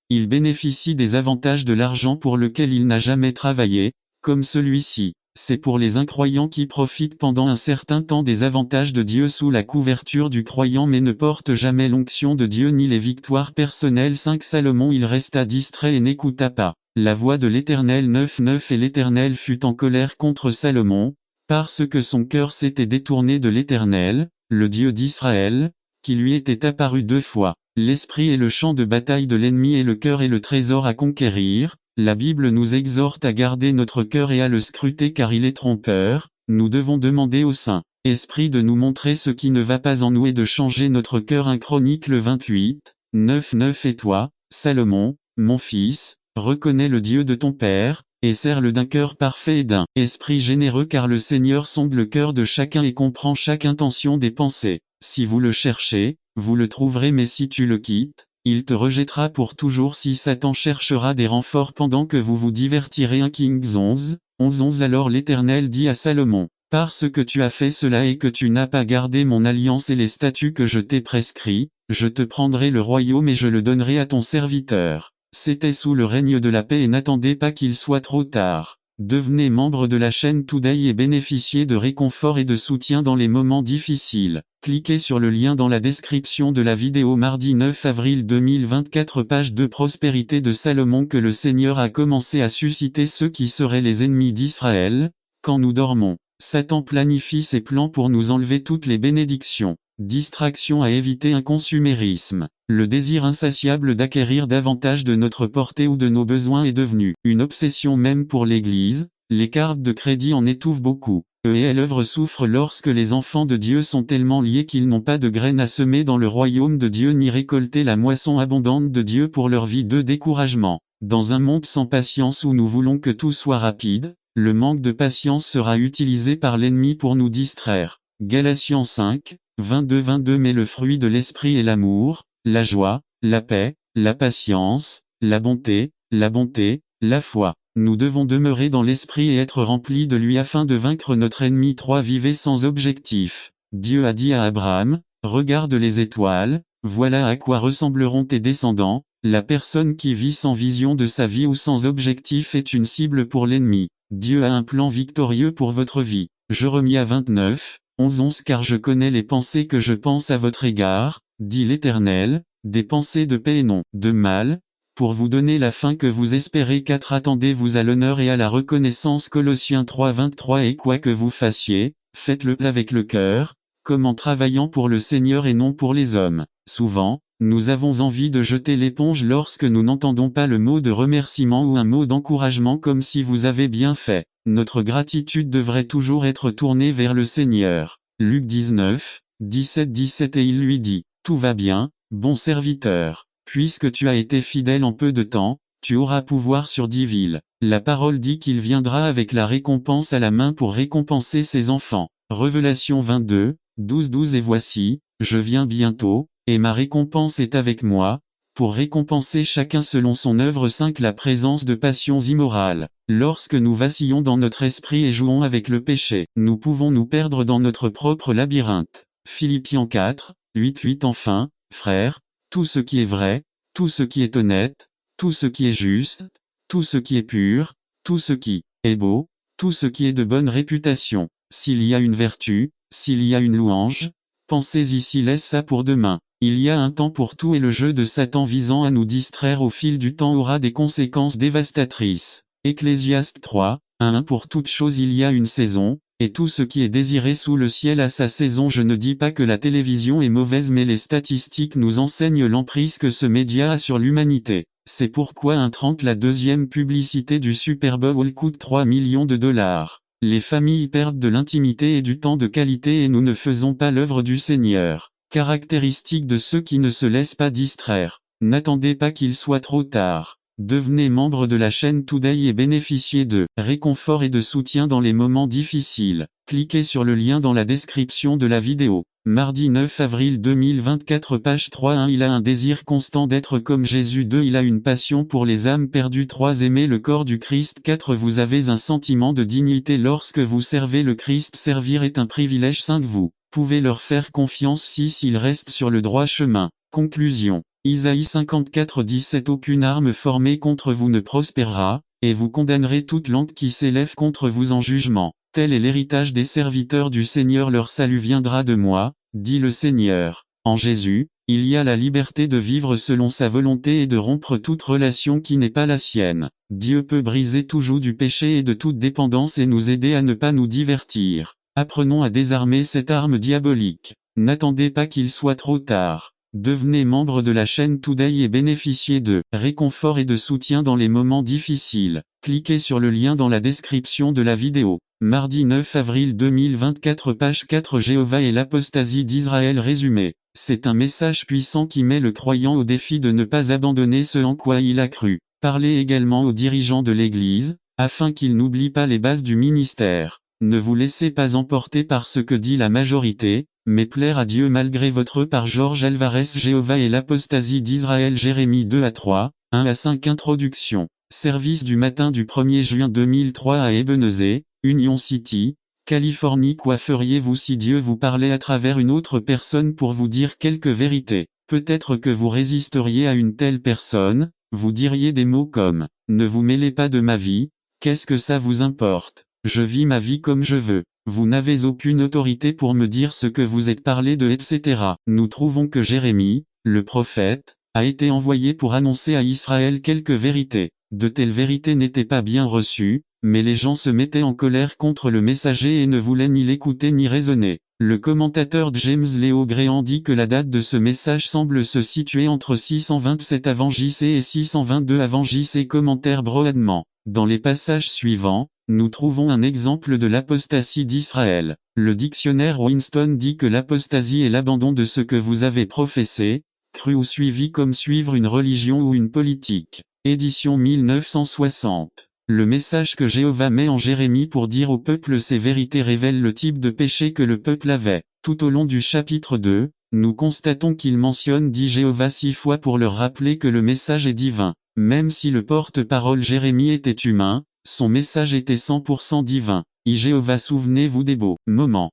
Il bénéficie des avantages de l'argent pour lequel il n'a jamais travaillé, comme celui-ci. C'est pour les incroyants qui profitent pendant un certain temps des avantages de Dieu sous la couverture du croyant mais ne portent jamais l'onction de Dieu ni les victoires personnelles. 5 Salomon il resta distrait et n'écouta pas la voix de l'Éternel. 9 Et l'Éternel fut en colère contre Salomon, parce que son cœur s'était détourné de l'Éternel, le Dieu d'Israël, qui lui était apparu 2 fois. L'esprit est le champ de bataille de l'ennemi et le cœur est le trésor à conquérir. La Bible nous exhorte à garder notre cœur et à le scruter car il est trompeur. Nous devons demander au Saint-Esprit de nous montrer ce qui ne va pas en nous et de changer notre cœur. 1 Chronique 28, 9 Et toi, Salomon, mon fils, reconnais le Dieu de ton père, et sers-le d'un cœur parfait et d'un esprit généreux car le Seigneur sonde le cœur de chacun et comprend chaque intention des pensées. Si vous le cherchez, vous le trouverez mais si tu le quittes, il te rejettera pour toujours. Si Satan cherchera des renforts pendant que vous vous divertirez. 1 Kings 11, 11 Alors l'Éternel dit à Salomon, parce que tu as fait cela et que tu n'as pas gardé mon alliance et les statuts que je t'ai prescrits, je te prendrai le royaume et je le donnerai à ton serviteur. C'était sous le règne de la paix et n'attendez pas qu'il soit trop tard. Devenez membre de la chaîne Today et bénéficiez de réconfort et de soutien dans les moments difficiles. Cliquez sur le lien dans la description de la vidéo. Mardi 9 avril 2024 page 2 Prospérité de Salomon. Que le Seigneur a commencé à susciter ceux qui seraient les ennemis d'Israël. Quand nous dormons, Satan planifie ses plans pour nous enlever toutes les bénédictions. Distraction à éviter. Un consumérisme. Le désir insatiable d'acquérir davantage de notre portée ou de nos besoins est devenu une obsession même pour l'Église. Les cartes de crédit en étouffent beaucoup. Et l'œuvre souffre lorsque les enfants de Dieu sont tellement liés qu'ils n'ont pas de graines à semer dans le royaume de Dieu ni récolter la moisson abondante de Dieu pour leur vie. De découragement. Dans un monde sans patience où nous voulons que tout soit rapide, le manque de patience sera utilisé par l'ennemi pour nous distraire. Galatiens 5, 22 Mais le fruit de l'esprit est l'amour, la joie, la paix, la patience, la bonté, la foi. Nous devons demeurer dans l'esprit et être remplis de lui afin de vaincre notre ennemi. 3 Vivez sans objectif. Dieu a dit à Abraham, regarde les étoiles, voilà à quoi ressembleront tes descendants. La personne qui vit sans vision de sa vie ou sans objectif est une cible pour l'ennemi. Dieu a un plan victorieux pour votre vie. Jérémie 29, 11 Car je connais les pensées que je pense à votre égard, dit l'Éternel, des pensées de paix et non de mal, pour vous donner la fin que vous espérez. 4 Attendez-vous à l'honneur et à la reconnaissance. Colossiens 3:23 Et quoi que vous fassiez, faites-le avec le cœur, comme en travaillant pour le Seigneur et non pour les hommes. Souvent, nous avons envie de jeter l'éponge lorsque nous n'entendons pas le mot de remerciement ou un mot d'encouragement comme si vous avez bien fait. Notre gratitude devrait toujours être tournée vers le Seigneur. Luc 19, 17 Et il lui dit, « Tout va bien, bon serviteur. Puisque tu as été fidèle en peu de temps, tu auras pouvoir sur 10 villes. » La parole dit qu'il viendra avec la récompense à la main pour récompenser ses enfants. Révélation 22, 12 Et voici, je viens bientôt, et ma récompense est avec moi, pour récompenser chacun selon son œuvre. 5 La présence de passions immorales. Lorsque nous vacillons dans notre esprit et jouons avec le péché, nous pouvons nous perdre dans notre propre labyrinthe. Philippiens 4, 8 Enfin, frères, tout ce qui est vrai, tout ce qui est honnête, tout ce qui est juste, tout ce qui est pur, tout ce qui est beau, tout ce qui est de bonne réputation, s'il y a une vertu, s'il y a une louange, pensez-y. Laisse ça pour demain. Il y a un temps pour tout et le jeu de Satan visant à nous distraire au fil du temps aura des conséquences dévastatrices. Ecclésiaste 3, 1 Pour toute chose il y a une saison, et tout ce qui est désiré sous le ciel a sa saison. Je ne dis pas que la télévision est mauvaise, mais les statistiques nous enseignent l'emprise que ce média a sur l'humanité. C'est pourquoi la deuxième publicité du Super Bowl coûte 3 millions de dollars. Les familles perdent de l'intimité et du temps de qualité et nous ne faisons pas l'œuvre du Seigneur. Caractéristique de ceux qui ne se laissent pas distraire. N'attendez pas qu'il soit trop tard. Devenez membre de la chaîne Today et bénéficiez de réconfort et de soutien dans les moments difficiles. Cliquez sur le lien dans la description de la vidéo. Mardi 9 avril 2024 Page 3 1 Il a un désir constant d'être comme Jésus. 2 Il a une passion pour les âmes perdues. 3 Aimer le corps du Christ. 4 Vous avez un sentiment de dignité lorsque vous servez le Christ. Servir est un privilège. 5 Vous pouvez leur faire confiance. 6 Ils restent sur le droit chemin. Conclusion. Isaïe 54:17 Aucune arme formée contre vous ne prospérera, et vous condamnerez toute langue qui s'élève contre vous en jugement. Tel est l'héritage des serviteurs du Seigneur, leur salut viendra de moi, dit le Seigneur. En Jésus, il y a la liberté de vivre selon sa volonté et de rompre toute relation qui n'est pas la sienne. Dieu peut briser tout joug du péché et de toute dépendance et nous aider à ne pas nous divertir. Apprenons à désarmer cette arme diabolique. N'attendez pas qu'il soit trop tard. Devenez membre de la chaîne Today et bénéficiez de réconfort et de soutien dans les moments difficiles. Cliquez sur le lien dans la description de la vidéo. Mardi 9 avril 2024 Page 4 Jéhovah et l'apostasie d'Israël résumé. C'est un message puissant qui met le croyant au défi de ne pas abandonner ce en quoi il a cru. Parlez également aux dirigeants de l'Église, afin qu'ils n'oublient pas les bases du ministère. Ne vous laissez pas emporter par ce que dit la majorité, mais plaire à Dieu malgré votre par Georges Alvarez Jéhovah et l'apostasie d'Israël Jérémie 2-3, 1-5 Introduction. Service du matin du 1er juin 2003 à Ebenezer, Union City, Californie. Quoi feriez-vous si Dieu vous parlait à travers une autre personne pour vous dire quelques vérités? Peut-être que vous résisteriez à une telle personne, vous diriez des mots comme « Ne vous mêlez pas de ma vie, qu'est-ce que ça vous importe? Je vis ma vie comme je veux. Vous n'avez aucune autorité pour me dire ce que vous êtes parlé de etc. » Nous trouvons que Jérémie, le prophète, a été envoyé pour annoncer à Israël quelques vérités. De telles vérités n'étaient pas bien reçues, mais les gens se mettaient en colère contre le messager et ne voulaient ni l'écouter ni raisonner. Le commentateur James Leo Grehan dit que la date de ce message semble se situer entre 627 avant JC et 622 avant JC. Commentaire Broadman. Dans les passages suivants, nous trouvons un exemple de l'apostasie d'Israël. Le dictionnaire Winston dit que l'apostasie est l'abandon de ce que vous avez professé, cru ou suivi comme suivre une religion ou une politique. Édition 1960. Le message que Jéhovah met en Jérémie pour dire au peuple ces vérités révèle le type de péché que le peuple avait. Tout au long du chapitre 2, nous constatons qu'il mentionne dit Jéhovah 6 fois pour leur rappeler que le message est divin. Même si le porte-parole Jérémie était humain, son message était 100% divin. Jéhovah souvenez-vous des beaux moments.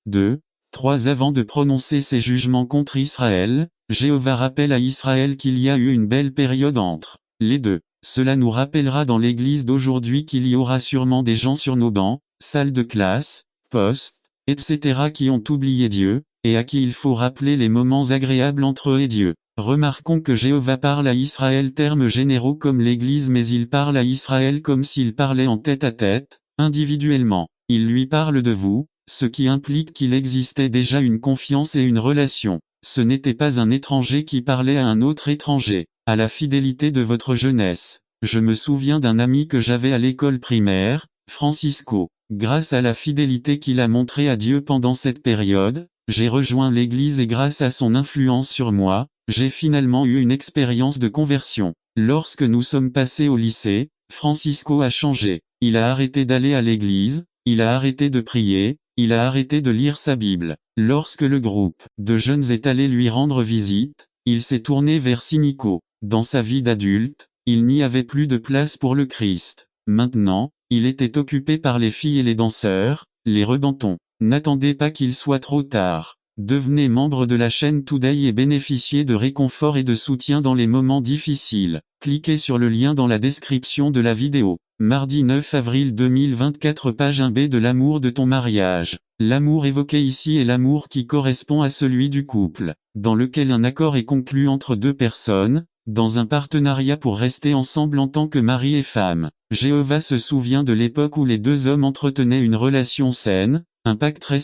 2, 3 Avant de prononcer ses jugements contre Israël, Jéhovah rappelle à Israël qu'il y a eu une belle période entre les deux. Cela nous rappellera dans l'église d'aujourd'hui qu'il y aura sûrement des gens sur nos bancs, salles de classe, postes, etc. qui ont oublié Dieu, et à qui il faut rappeler les moments agréables entre eux et Dieu. Remarquons que Jéhovah parle à Israël termes généraux comme l'Église, mais il parle à Israël comme s'il parlait en tête-à-tête, individuellement. Il lui parle de vous, ce qui implique qu'il existait déjà une confiance et une relation. Ce n'était pas un étranger qui parlait à un autre étranger. À la fidélité de votre jeunesse. Je me souviens d'un ami que j'avais à l'école primaire, Francisco. Grâce à la fidélité qu'il a montrée à Dieu pendant cette période, j'ai rejoint l'Église et grâce à son influence sur moi, j'ai finalement eu une expérience de conversion. Lorsque nous sommes passés au lycée, Francisco a changé. Il a arrêté d'aller à l'église, il a arrêté de prier, il a arrêté de lire sa Bible. Lorsque le groupe de jeunes est allé lui rendre visite, il s'est tourné vers Sinico. Dans sa vie d'adulte, il n'y avait plus de place pour le Christ. Maintenant, il était occupé par les filles et les danseurs, les rebentons. N'attendez pas qu'il soit trop tard. Devenez membre de la chaîne Today et bénéficiez de réconfort et de soutien dans les moments difficiles. Cliquez sur le lien dans la description de la vidéo. Mardi 9 avril 2024, page 1b de l'amour de ton mariage. L'amour évoqué ici est l'amour qui correspond à celui du couple, dans lequel un accord est conclu entre deux personnes, dans un partenariat pour rester ensemble en tant que mari et femme. Jéhovah se souvient de l'époque où les deux hommes entretenaient une relation saine, un pacte